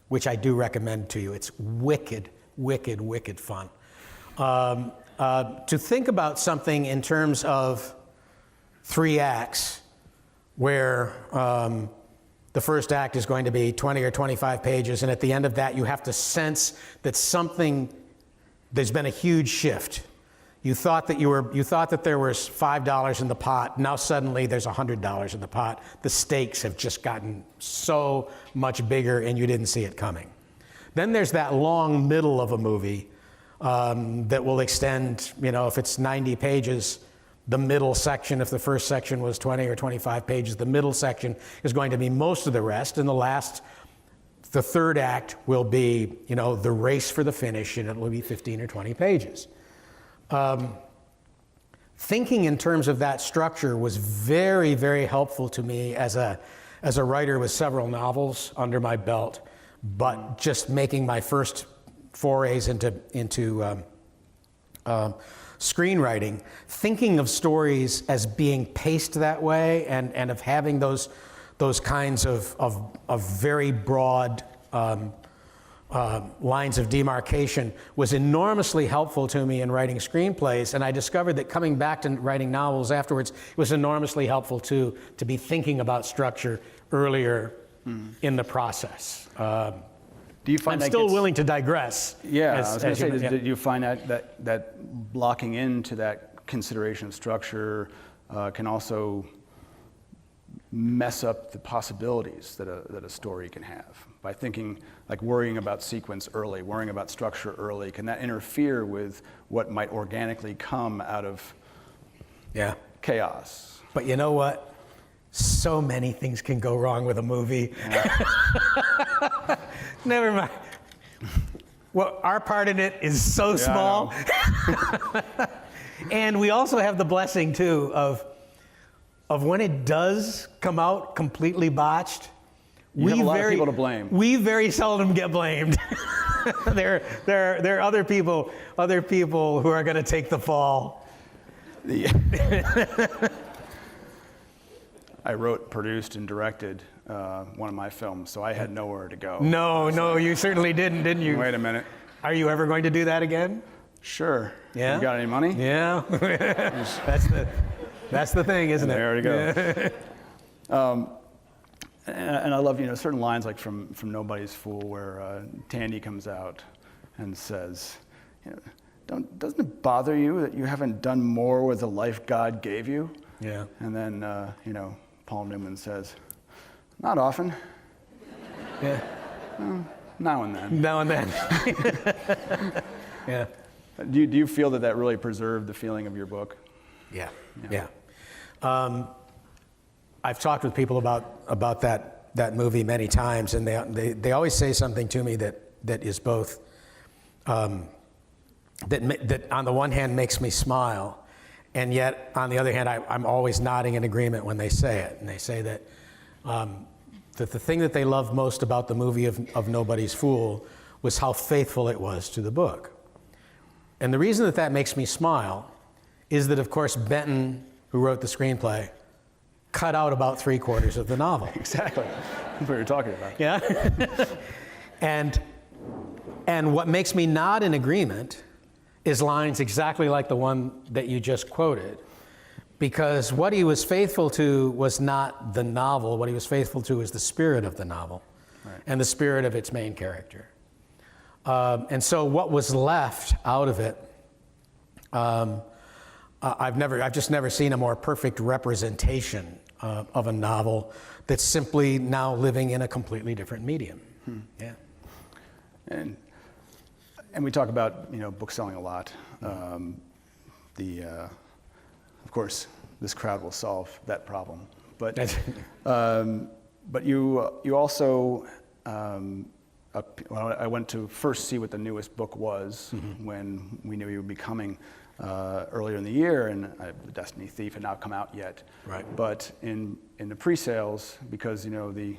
which I do recommend to you. It's wicked, wicked, wicked fun. To think about something in terms of 3 acts, where the first act is going to be 20 or 25 pages, and at the end of that you have to sense that there's been a huge shift. You thought that there was $5 in the pot. Now suddenly there's $100 in the pot. The stakes have just gotten so much bigger, and you didn't see it coming. Then there's that long middle of a movie that will extend, if it's 90 pages, the middle section, if the first section was 20 or 25 pages, the middle section is going to be most of the rest, and the third act will be, the race for the finish, and it will be 15 or 20 pages. Thinking in terms of that structure was very, very helpful to me as a writer with several novels under my belt, but just making my first forays into screenwriting, thinking of stories as being paced that way and of having those kinds of very broad lines of demarcation was enormously helpful to me in writing screenplays, and I discovered that coming back to writing novels afterwards was enormously helpful too, to be thinking about structure earlier in the process. Do you find I'm still willing to digress. Yeah, I was going to say, do you find that blocking into that consideration of structure can also mess up the possibilities that a story can have? By thinking, like worrying about sequence early, worrying about structure early, can that interfere with what might organically come out of chaos? But you know what? So many things can go wrong with a movie. Yeah. Never mind. Well, our part in it is so small. And we also have the blessing, too, of when it does come out completely botched, you have a lot of people to blame. We very seldom get blamed. there are other people who are going to take the fall. I wrote, produced, and directed one of my films, so I had nowhere to go. No, you certainly didn't you? Wait a minute. Are you ever going to do that again? Sure. Yeah? You got any money? Yeah. That's the thing, isn't it? There we go. Yeah. And I love, certain lines like from Nobody's Fool, where Tandy comes out and says, doesn't it bother you that you haven't done more with the life God gave you? Yeah. And then, Paul Newman says, not often. Yeah. Now and then. Now and then. Yeah. Do you feel that really preserved the feeling of your book? Yeah. I've talked with people about that movie many times, and they always say something to me that is both that on the one hand makes me smile, and yet on the other hand I'm always nodding in agreement when they say it. And they say that the thing that they loved most about the movie of Nobody's Fool was how faithful it was to the book. And the reason that makes me smile is that, of course, Benton, who wrote the screenplay, cut out about 3/4 of the novel. Exactly. That's what you're talking about. Yeah. And what makes me nod in agreement is lines exactly like the one that you just quoted. Because what he was faithful to was not the novel. What he was faithful to is the spirit of the novel, right, and the spirit of its main character. And so what was left out of it, I've just never seen a more perfect representation of a novel that's simply now living in a completely different medium. Yeah. And we talk about book selling a lot. Of course, this crowd will solve that problem. But you also. I went to first see what the newest book was when we knew he would be coming earlier in the year, and The Destiny Thief had not come out yet. Right. But in the pre-sales, because the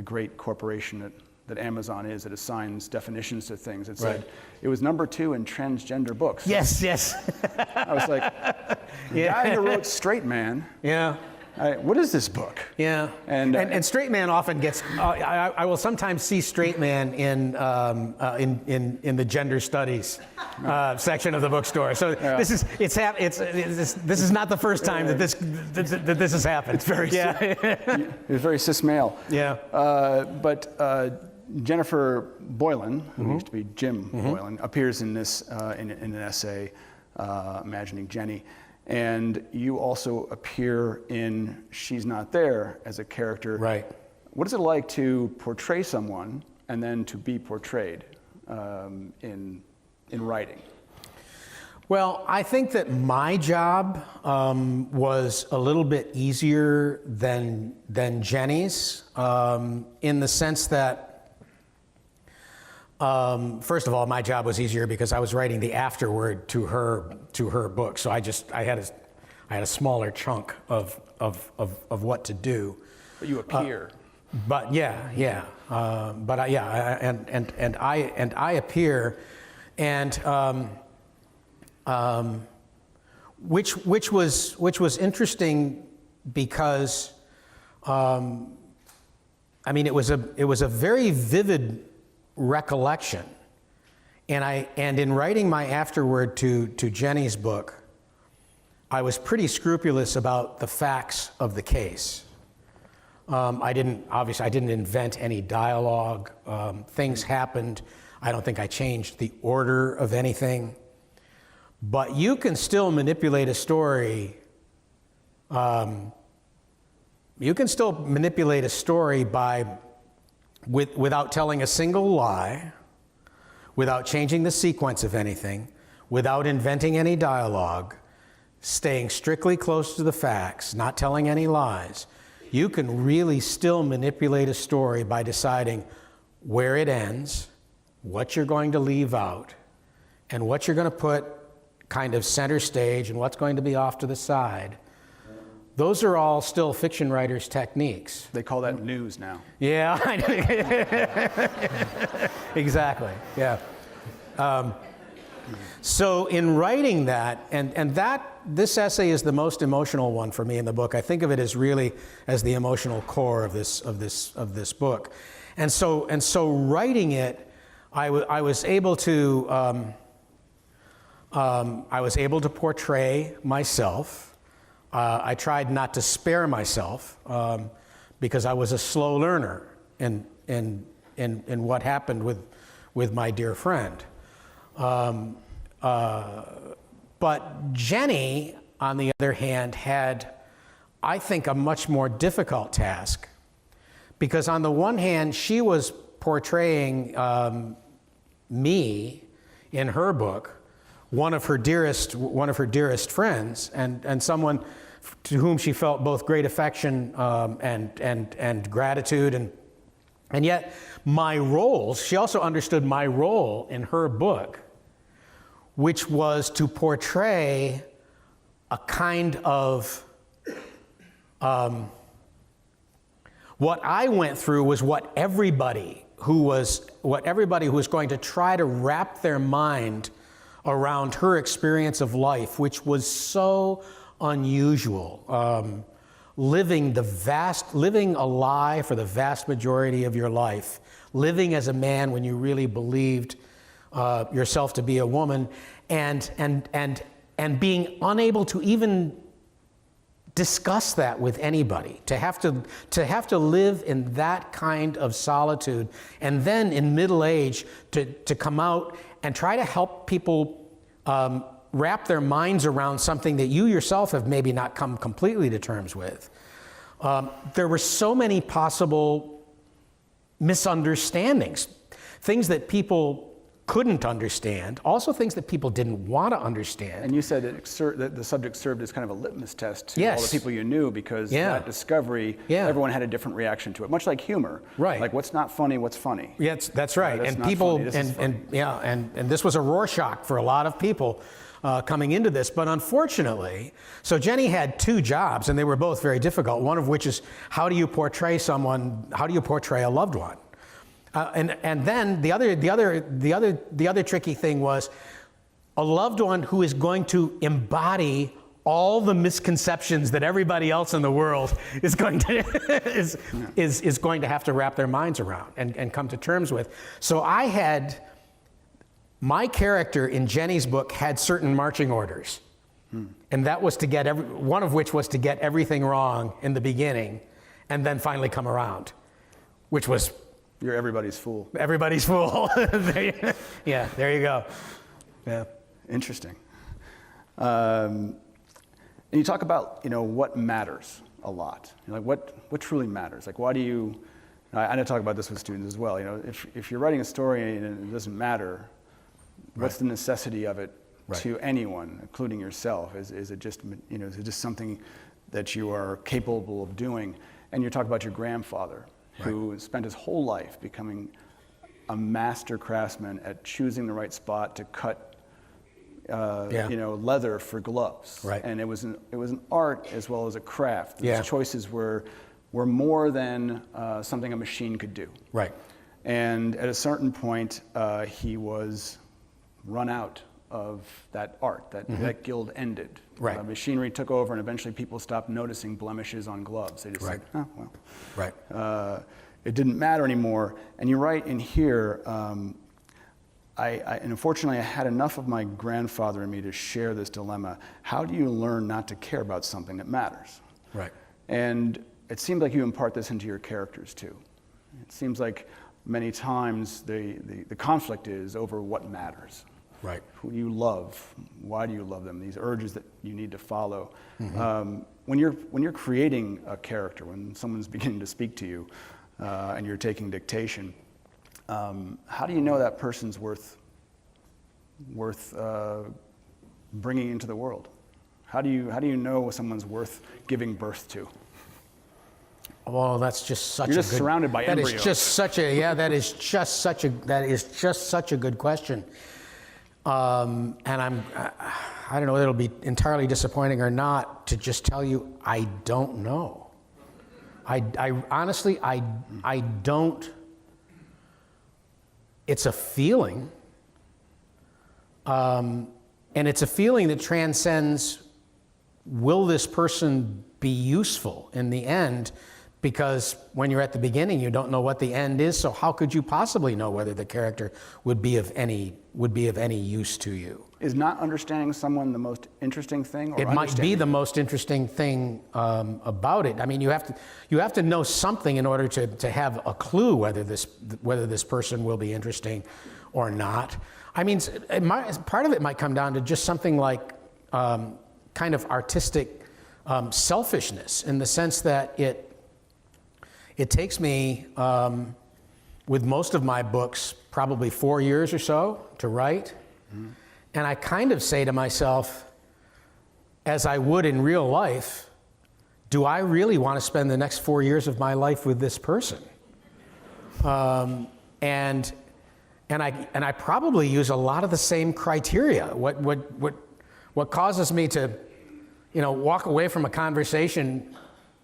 great corporation that Amazon is, that assigns definitions to things, it said it was number 2 in transgender books. Yes. I was like, the guy who wrote Straight Man. Yeah. What is this book? Yeah, and Straight Man often gets. I will sometimes see Straight Man in the gender studies section of the bookstore. So this is not the first time that this has happened. It's very it's very cis male. Yeah, but Jennifer Boylan, who used to be Jim Boylan, appears in this in an essay, Imagining Jenny. And you also appear in She's Not There as a character. Right. What is it like to portray someone and then to be portrayed in writing? Well, I think that my job was a little bit easier than Jenny's, in the sense that, first of all, my job was easier because I was writing the afterword to her book, so I had a smaller chunk of what to do. But you appear. But yeah. I appear, and which was interesting because I mean it was a very vivid recollection, and in writing my afterword to Jenny's book, I was pretty scrupulous about the facts of the case. I didn't invent any dialogue. Things happened. I don't think I changed the order of anything. But you can still manipulate a story. Without telling a single lie, without changing the sequence of anything, without inventing any dialogue, staying strictly close to the facts, not telling any lies. You can really still manipulate a story by deciding where it ends, what you're going to leave out, and what you're going to put kind of center stage and what's going to be off to the side. Those are all still fiction writers' techniques. They call that news now. Yeah, exactly, yeah. So in writing that, and this essay is the most emotional one for me in the book. I think of it as really as the emotional core of this book, and so writing it, I was able to portray myself. I tried not to spare myself because I was a slow learner in what happened with my dear friend. But Jenny, on the other hand, had, I think, a much more difficult task, because on the one hand, she was portraying me in her book, one of her dearest friends, and someone to whom she felt both great affection and gratitude, and yet my role, she also understood my role in her book, which was to portray a kind of what I went through was what everybody who was going to try to wrap their mind around her experience of life, which was so unusual. Living a lie for the vast majority of your life, living as a man when you really believed yourself to be a woman, and being unable to even discuss that with anybody, to have to live in that kind of solitude, and then in middle age to come out and try to help people wrap their minds around something that you yourself have maybe not come completely to terms with. There were so many possible misunderstandings, things that people couldn't understand, also things that people didn't want to understand. And you said that the subject served as kind of a litmus test to Yes. all the people you knew, because that discovery, everyone had a different reaction to it, much like humor. Right. Like, what's not funny, what's funny? Yeah, that's right. That's and not people, funny, this is funny. and this was a Rorschach for a lot of people coming into this. But unfortunately, so Jenny had two jobs, and they were both very difficult. One of which is, how do you portray a loved one? And then the other tricky thing was a loved one who is going to embody all the misconceptions that everybody else in the world is going to is going to have to wrap their minds around and come to terms with. So my character in Jenny's book had certain marching orders, and that was one of which was to get everything wrong in the beginning, and then finally come around, which was. You're everybody's fool. Everybody's fool. Yeah, there you go. Yeah. Interesting. And you talk about, what matters a lot. Like, what truly matters? Like, why do you? I talk about this with students as well. If you're writing a story and it doesn't matter, what's the necessity of it to anyone, including yourself? Is it just, is it just something that you are capable of doing? And you talk about your grandfather, who spent his whole life becoming a master craftsman at choosing the right spot to cut, leather for gloves. Right. And it was an art as well as a craft. These Yeah. choices were more than something a machine could do. Right. And at a certain point, he was run out of that art. That guild ended. Right. Machinery took over, and eventually people stopped noticing blemishes on gloves. They just said, oh, well. Right. It didn't matter anymore. And you write in here, and unfortunately I had enough of my grandfather in me to share this dilemma. How do you learn not to care about something that matters? Right. And it seems like you impart this into your characters too. It seems like many times the conflict is over what matters. Right. Who do you love? Why do you love them? These urges that you need to follow. Mm-hmm. When you're creating a character, when someone's beginning to speak to you, and you're taking dictation, how do you know that person's worth bringing into the world? How do you know someone's worth giving birth to? Well, that's just such You're a just good, surrounded by embryos. That is just such a good question. And I don't know whether it'll be entirely disappointing or not to just tell you I don't know. I honestly don't. It's a feeling, and it's a feeling that transcends, will this person be useful in the end? Because when you're at the beginning, you don't know what the end is, so how could you possibly know whether the character would be of any use to you? Is not understanding someone the most interesting thing? Or it might be the most interesting thing about it. I mean, you have to know something in order to have a clue whether this person will be interesting or not. I mean, part of it might come down to just something like kind of artistic selfishness, in the sense that it takes me, with most of my books, probably 4 years or so to write. Mm-hmm. And I kind of say to myself, as I would in real life, do I really want to spend the next 4 years of my life with this person? And I probably use a lot of the same criteria. What causes me to, walk away from a conversation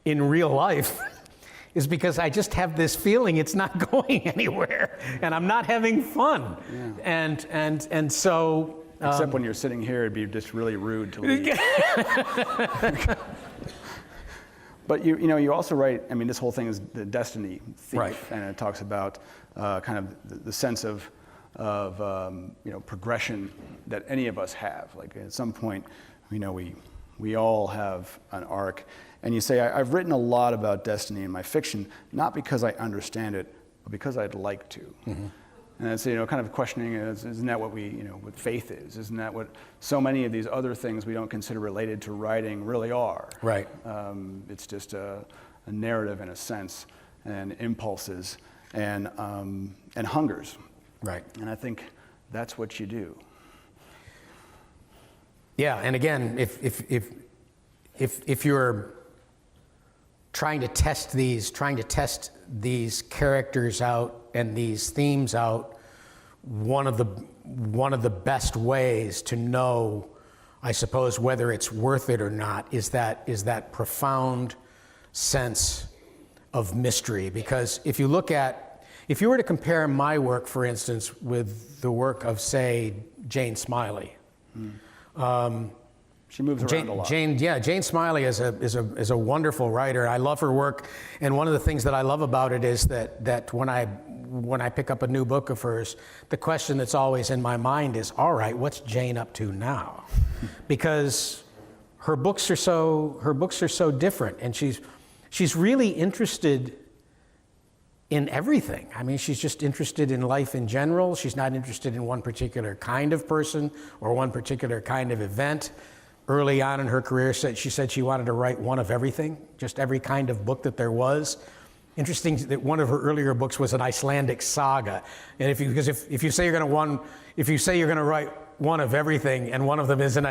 in real life is because I just have this feeling it's not going anywhere, and I'm not having fun. Yeah. And so. Except when you're sitting here, it'd be just really rude to leave. But you also write. I mean, this whole thing is the destiny thief, right. And it talks about kind of the sense of progression that any of us have. Like at some point, we all have an arc. And you say, I've written a lot about destiny in my fiction, not because I understand it, but because I'd like to. Mm-hmm. And it's, kind of questioning, isn't that what what faith is? Isn't that what so many of these other things we don't consider related to writing really are? Right. It's just a narrative in a sense, and impulses, and hungers. Right. And I think that's what you do. Yeah, and again, if you're trying to test these characters out and these themes out, one of the best ways to know, I suppose, whether it's worth it or not is that profound sense of mystery. Because if you were to compare my work, for instance, with the work of, say, Jane Smiley. She moves around a lot. Jane Smiley is a wonderful writer. I love her work, and one of the things that I love about it is that when I pick up a new book of hers, the question that's always in my mind is, all right, what's Jane up to now? Because her books are so different, and she's really interested in everything. I mean, she's just interested in life in general. She's not interested in one particular kind of person or one particular kind of event. Early on in her career, she said she wanted to write one of everything, just every kind of book that there was. Interesting that one of her earlier books was an Icelandic saga. And if you say you're going to write one of everything, and one of them is an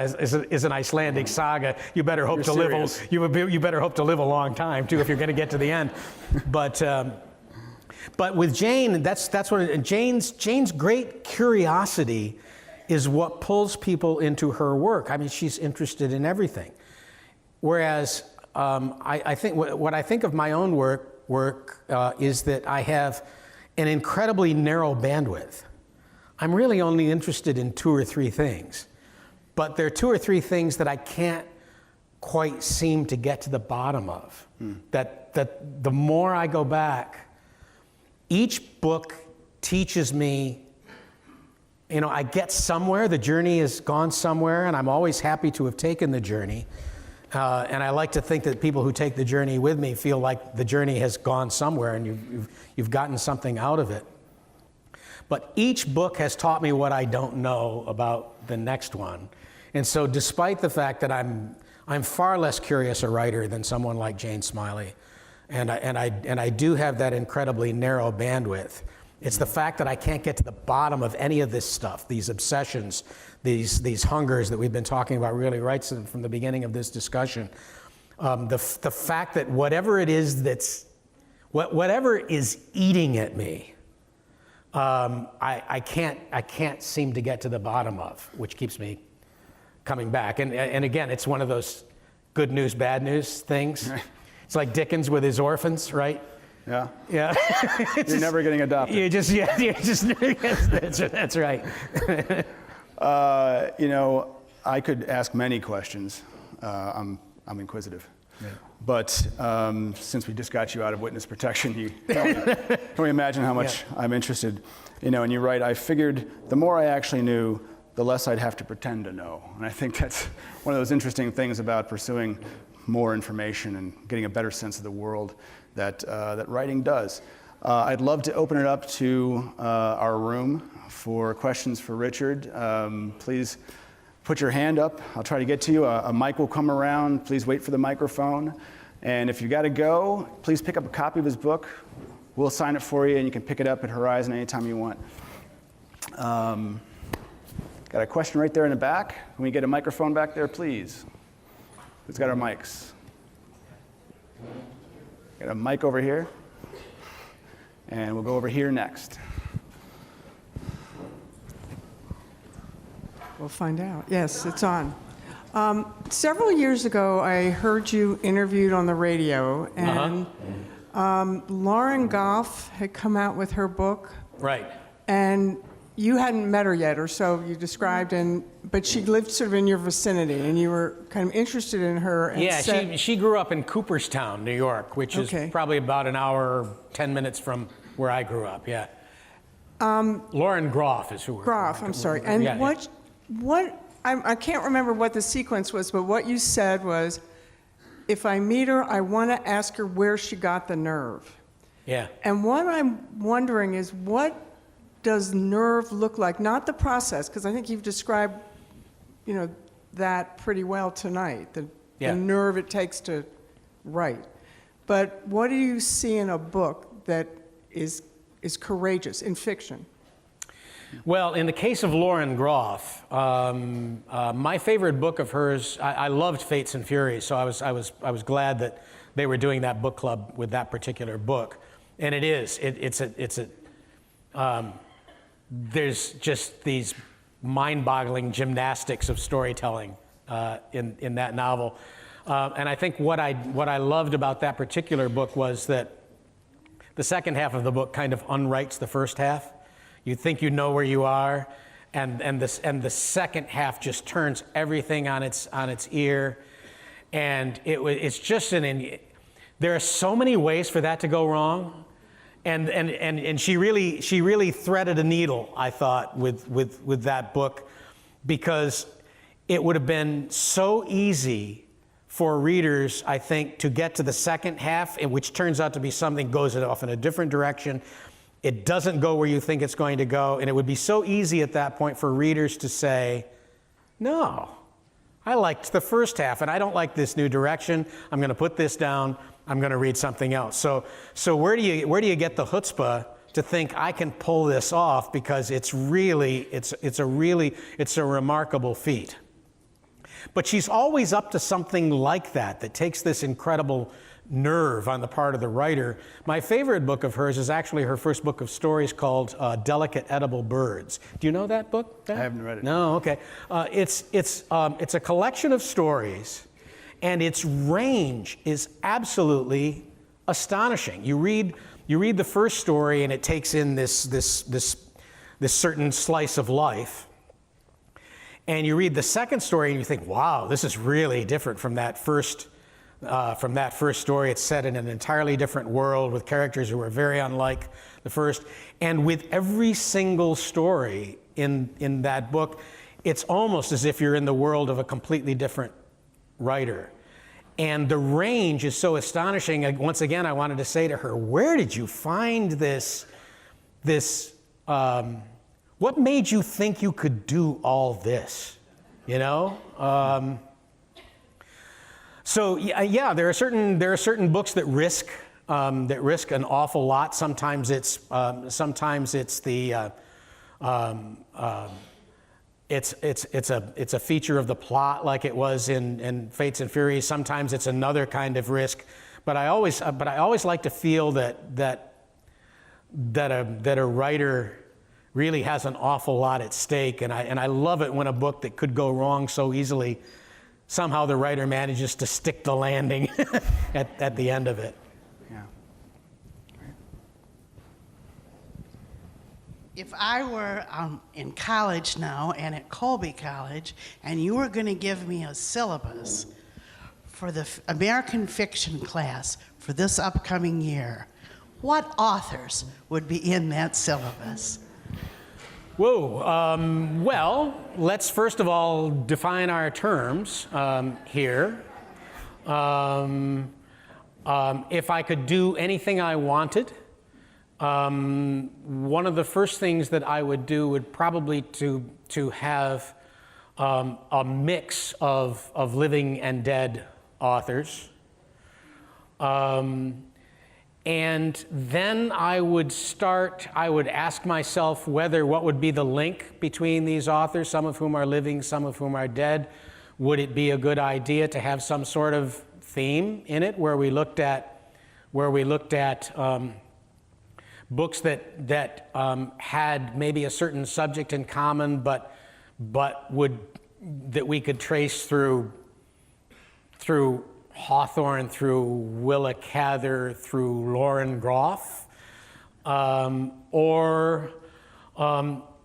Icelandic saga. You better hope to live. You better hope to live a long time too if you're going to get to the end. But with Jane, that's what Jane's great curiosity is what pulls people into her work. I mean, she's interested in everything. Whereas I think what I think of my own work is that I have an incredibly narrow bandwidth. I'm really only interested in 2 or 3 things, but there are 2 or 3 things that I can't quite seem to get to the bottom of. That the more I go back, each book teaches me, I get somewhere, the journey has gone somewhere, and I'm always happy to have taken the journey. And I like to think that people who take the journey with me feel like the journey has gone somewhere and you've gotten something out of it. But each book has taught me what I don't know about the next one. And so despite the fact that I'm far less curious a writer than someone like Jane Smiley, and I do have that incredibly narrow bandwidth, it's the fact that I can't get to the bottom of any of this stuff, these obsessions, these hungers that we've been talking about really right from the beginning of this discussion. The fact that whatever it is whatever is eating at me, I can't seem to get to the bottom of, which keeps me coming back. And again, it's one of those good news, bad news things. It's like Dickens with his orphans, right? Yeah. Yeah. You're never getting adopted. That's right. I could ask many questions. I'm inquisitive. Yeah. But since we just got you out of witness protection, you can only imagine how much I'm interested. And you're right, I figured the more I actually knew, the less I'd have to pretend to know. And I think that's one of those interesting things about pursuing more information and getting a better sense of the world that writing does. I'd love to open it up to our room for questions for Richard. Please put your hand up. I'll try to get to you. A mic will come around. Please wait for the microphone. And if you got to go, please pick up a copy of his book. We'll sign it for you, and you can pick it up at Horizon anytime you want. Got a question right there in the back. Can we get a microphone back there, please? Who's got our mics? Got a mic over here. And we'll go over here next. We'll find out. Yes, it's on. Several years ago, I heard you interviewed on the radio, and Lauren Goff had come out with her book. Right. And you hadn't met her yet, or so you described, but she lived sort of in your vicinity, and you were kind of interested in her. And she grew up in Cooperstown, New York, which is probably about an hour, 10 minutes from where I grew up, yeah. Lauren Groff is who we're Groff, I'm sorry. And I can't remember what the sequence was, but what you said was, if I meet her, I want to ask her where she got the nerve. Yeah. And what I'm wondering is, what does nerve look like? Not the process, because I think you've described, that pretty well tonight, the nerve it takes to write. But what do you see in a book that is courageous in fiction? Well, in the case of Lauren Groff, my favorite book of hers, I loved Fates and Furies, so I was glad that they were doing that book club with that particular book, and there's just these mind-boggling gymnastics of storytelling in that novel, and I think what I loved about that particular book was that the second half of the book kind of unwrites the first half. You think you know where you are, and the second half just turns everything on its ear, and it's just there are so many ways for that to go wrong, and she really threaded a needle, I thought, with that book, because it would have been so easy for readers, I think, to get to the second half, which turns out to be something goes off in a different direction. It doesn't go where you think it's going to go, and it would be so easy at that point for readers to say, no, I liked the first half, and I don't like this new direction. I'm going to put this down. I'm going to read something else. So where do you get the chutzpah to think I can pull this off, because it's a remarkable feat. But she's always up to something like that takes this incredible nerve on the part of the writer. My favorite book of hers is actually her first book of stories called Delicate Edible Birds. Do you know that book, Ben? I haven't read it. No, okay. It's a collection of stories, and its range is absolutely astonishing. You read the first story, and it takes in this certain slice of life. And you read the second story, and you think, wow, this is really different from that first story. It's set in an entirely different world with characters who are very unlike the first. And with every single story in that book, it's almost as if you're in the world of a completely different writer. And the range is so astonishing. Once again, I wanted to say to her, where did you find this what made you think you could do all this, you know? So yeah, there are certain books that risk an awful lot. Sometimes it's a feature of the plot, like it was in Fates and Furies. Sometimes it's another kind of risk. But I always like to feel that a writer really has an awful lot at stake, and I love it when a book that could go wrong so easily, somehow the writer manages to stick the landing at the end of it. Yeah. If I were in college now and at Colby College, and you were going to give me a syllabus for the American fiction class for this upcoming year, what authors would be in that syllabus? Whoa. Well, let's first of all define our terms here. If I could do anything I wanted, one of the first things that I would do would probably to have a mix of living and dead authors. And then I would ask myself what would be the link between these authors, some of whom are living, some of whom are dead. Would it be a good idea to have some sort of theme in it where we looked at books that had maybe a certain subject in common, but that we could trace through Hawthorne, through Willa Cather, through Lauren Groff, or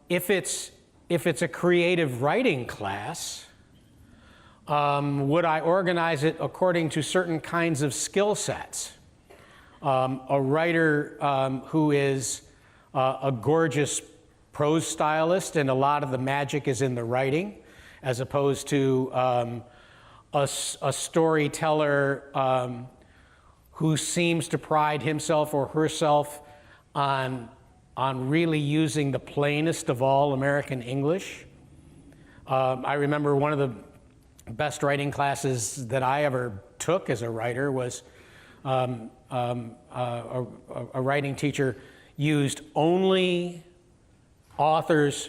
if it's a creative writing class, would I organize it according to certain kinds of skill sets? A writer who is a gorgeous prose stylist, and a lot of the magic is in the writing, as opposed to a storyteller who seems to pride himself or herself on really using the plainest of all American English. I remember one of the best writing classes that I ever took as a writer was a writing teacher used only authors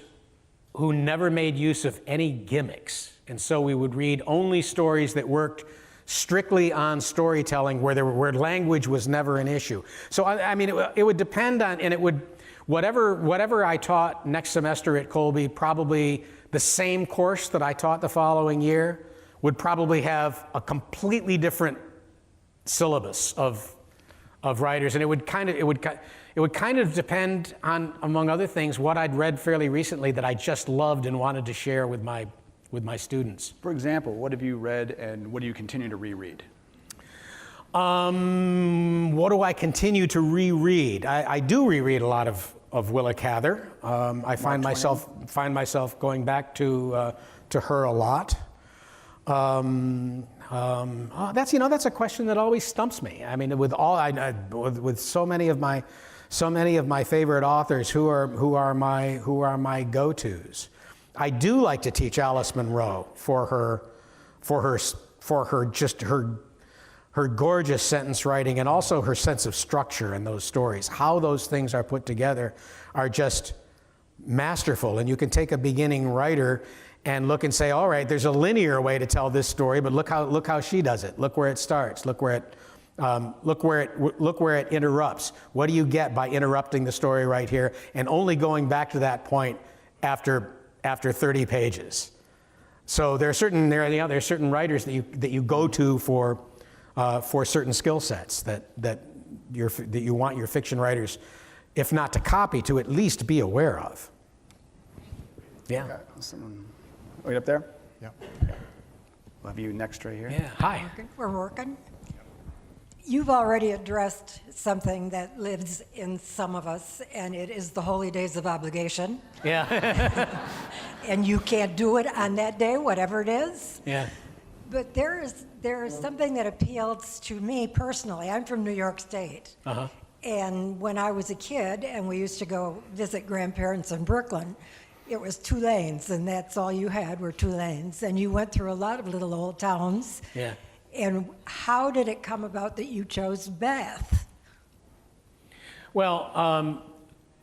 who never made use of any gimmicks. And so we would read only stories that worked strictly on storytelling, where language was never an issue. So I mean, it would depend on, and it would, whatever I taught next semester at Colby, probably the same course that I taught the following year would probably have a completely different syllabus of writers, and it would kind of depend on, among other things, what I'd read fairly recently that I just loved and wanted to share with my students. For example, what have you read and what do you continue to reread? What do I continue to reread? I do reread a lot of Willa Cather. I find myself going back to her a lot. That's a question that always stumps me. I mean, with so many of my favorite authors, who are my go-tos. I do like to teach Alice Munro for her her gorgeous sentence writing, and also her sense of structure in those stories. How those things are put together are just masterful. And you can take a beginning writer and look and say, all right, there's a linear way to tell this story, but look how she does it. Look where it starts. Look where it interrupts. What do you get by interrupting the story right here and only going back to that point after 30 pages? So there are certain writers that you go to for certain skill sets that you want your fiction writers, if not to copy, to at least be aware of. Yeah. Okay. Someone right up there? Yeah. We'll have you next right here. Yeah. Hi. We're working. You've already addressed something that lives in some of us, and it is the holy days of obligation. Yeah. And you can't do it on that day, whatever it is. Yeah. But there is something that appeals to me personally. I'm from New York State. Uh-huh. And when I was a kid and we used to go visit grandparents in Brooklyn, it was 2 lanes, and that's all you had were 2 lanes. And you went through a lot of little old towns. Yeah. And how did it come about that you chose Bath? Well,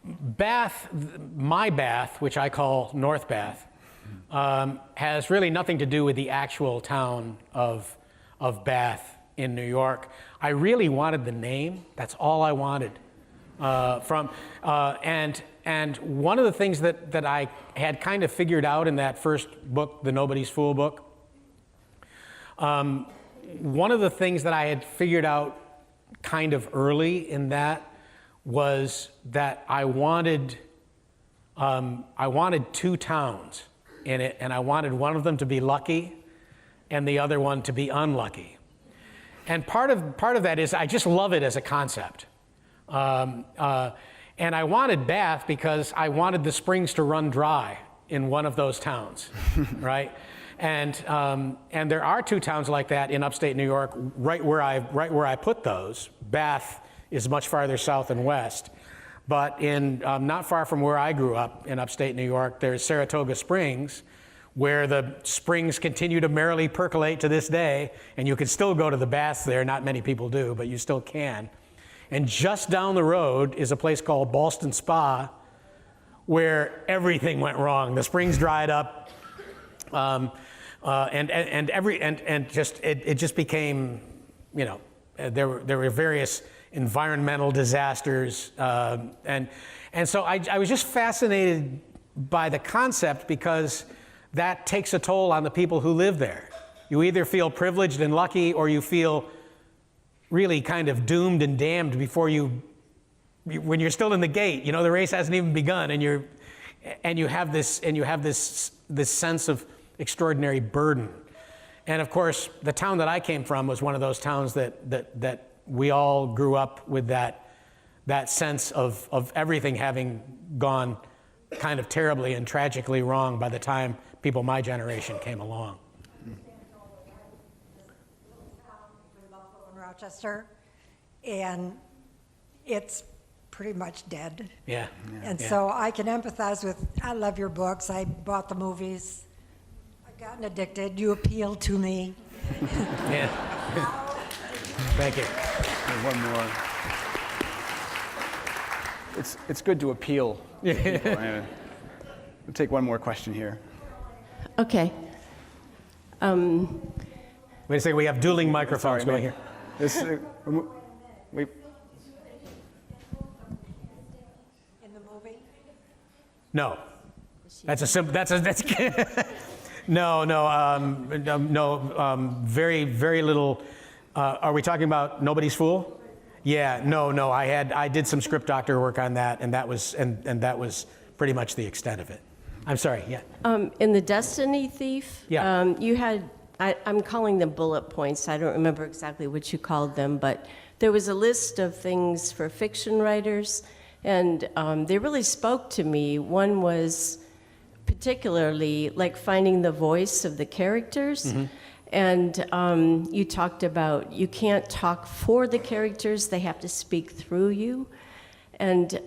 Bath, my Bath, which I call North Bath, has really nothing to do with the actual town of Bath in New York. I really wanted the name. That's all I wanted. And one of the things that I had kind of figured out in that first book, the Nobody's Fool book, one of the things that I had figured out kind of early in that was that I wanted 2 towns in it, and I wanted one of them to be lucky and the other one to be unlucky. And part of that is I just love it as a concept. And I wanted Bath because I wanted the springs to run dry in one of those towns, right? And there are 2 towns like that in upstate New York, right where I put those. Bath is much farther south and west, but in not far from where I grew up in upstate New York, there's Saratoga Springs, where the springs continue to merrily percolate to this day, and you can still go to the baths there. Not many people do, but you still can. And just down the road is a place called Ballston Spa, where everything went wrong. The springs dried up, it just became, there were various environmental disasters, and so I was just fascinated by the concept because that takes a toll on the people who live there. You either feel privileged and lucky, or you feel really kind of doomed and damned before when you're still in the gate. The race hasn't even begun, and you have this sense of extraordinary burden. And of course, the town that I came from was one of those towns that we all grew up with that sense of everything having gone kind of terribly and tragically wrong by the time people my generation came along. Rochester, and it's pretty much dead. Yeah. And so I can empathize with, I love your books, I bought the movies, I've gotten addicted, you appeal to me. Yeah. Thank you. Okay, one more. It's good to appeal. We'll take one more question here. Okay. Wait a second, we have dueling microphones going here. We, In the movie? No. That's a simple, very, very little. Are we talking about Nobody's Fool? Yeah, no, I did some script doctor work on that, and that was pretty much the extent of it. I'm sorry, yeah. In The Destiny Thief, Yeah. You had, I'm calling them bullet points. I don't remember exactly what you called them, but there was a list of things for fiction writers, and they really spoke to me. One was particularly like finding the voice of the characters. Mm-hmm. And you talked about you can't talk for the characters, they have to speak through you. And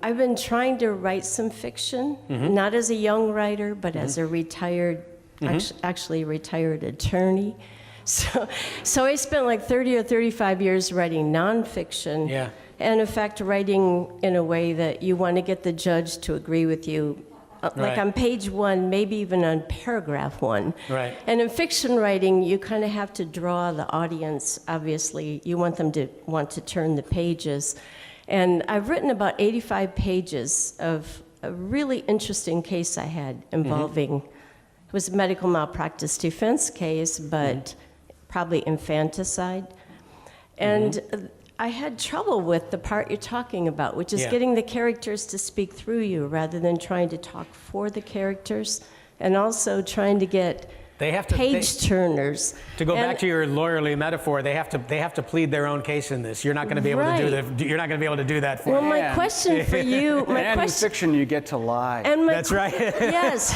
I've been trying to write some fiction, mm-hmm. not as a young writer, but mm-hmm. as a retired, mm-hmm. actually retired attorney. So I spent like 30 or 35 years writing nonfiction. Yeah. And in fact, writing in a way that you want to get the judge to agree with you. Like Right. on page 1, maybe even on paragraph 1. Right. And in fiction writing, you kind of have to draw the audience, obviously. You want them to want to turn the pages. And I've written about 85 pages of a really interesting case I had involving, it was a medical malpractice defense case, but probably infanticide. And I had trouble with the part you're talking about, which is Yeah. getting the characters to speak through you rather than trying to talk for the characters, and also trying to get They have to page turners. To go And- back to your lawyerly metaphor, they have to plead their own case in this. You're not going to be able to do Right. you're not going to be able to do that for Well, them. my And- question for you, my And in question, fiction, you get to lie. and my That's right. yes,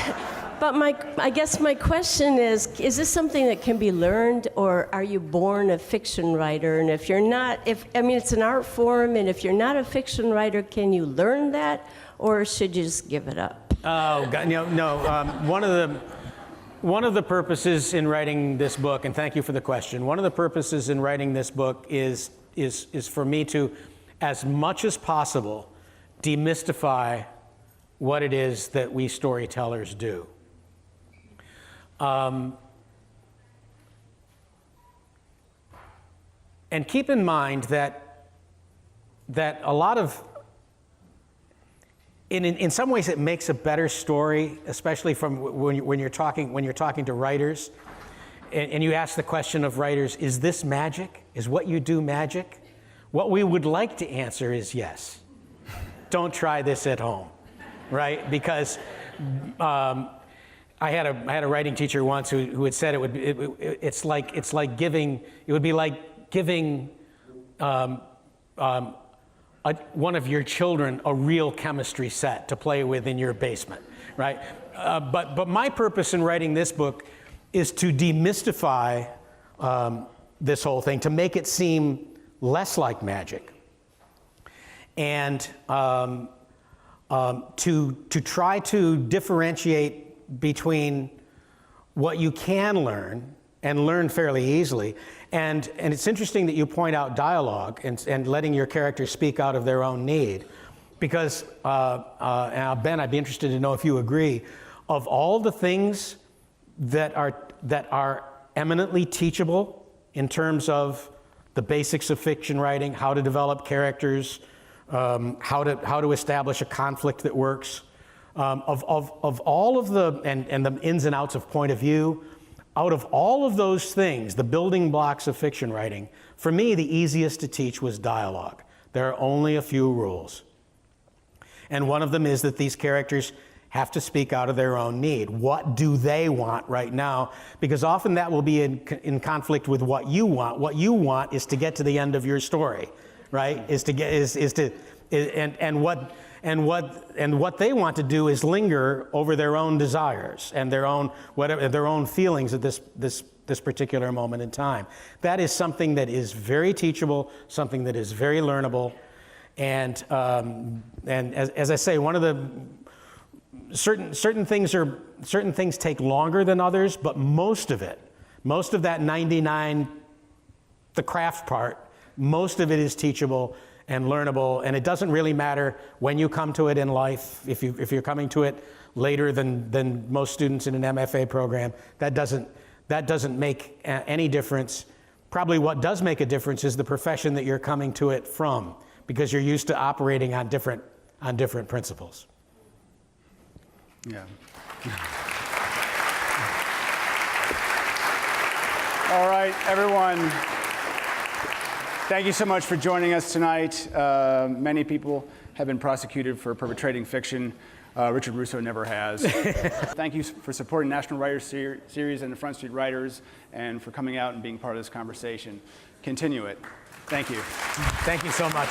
but I guess my question is this something that can be learned, or are you born a fiction writer? And if you're not, it's an art form, and if you're not a fiction writer, can you learn that, or should you just give it up? Oh, God, no. One of the purposes in writing this book, and thank you for the question. One of the purposes in writing this book is for me to, as much as possible, demystify what it is that we storytellers do. And keep in mind that a lot of, in some ways, it makes a better story, especially from when you're talking to writers, and you ask the question of writers: Is this magic? Is what you do magic? What we would like to answer is yes. Don't try this at home, right? Because I had a writing teacher once who had said it would be like giving one of your children a real chemistry set to play with in your basement, right? But my purpose in writing this book is to demystify this whole thing, to make it seem less like magic, and to try to differentiate between what you can learn and learn fairly easily. And it's interesting that you point out dialogue and letting your characters speak out of their own need, because Ben, I'd be interested to know if you agree. Of all the things that are eminently teachable in terms of the basics of fiction writing, how to develop characters, how to establish a conflict that works, of all of the and the ins and outs of point of view. Out of all of those things, the building blocks of fiction writing, for me, the easiest to teach was dialogue. There are only a few rules. And one of them is that these characters have to speak out of their own need. What do they want right now? Because often that will be in conflict with what you want. What you want is to get to the end of your story, right? And what they want to do is linger over their own desires and their own feelings at this particular moment in time. That is something that is very teachable, something that is very learnable, and as I say, one of the certain things take longer than others, but most of that 99, the craft part, most of it is teachable and learnable, and it doesn't really matter when you come to it in life. If you're coming to it later than most students in an MFA program, that doesn't make any difference. Probably what does make a difference is the profession that you're coming to it from, because you're used to operating on different principles. Yeah. All right, everyone. Thank you so much for joining us tonight. Many people have been prosecuted for perpetrating fiction. Richard Russo never has. Thank you for supporting National Writers Series and the Front Street Writers, and for coming out and being part of this conversation. Continue it. Thank you. Thank you so much.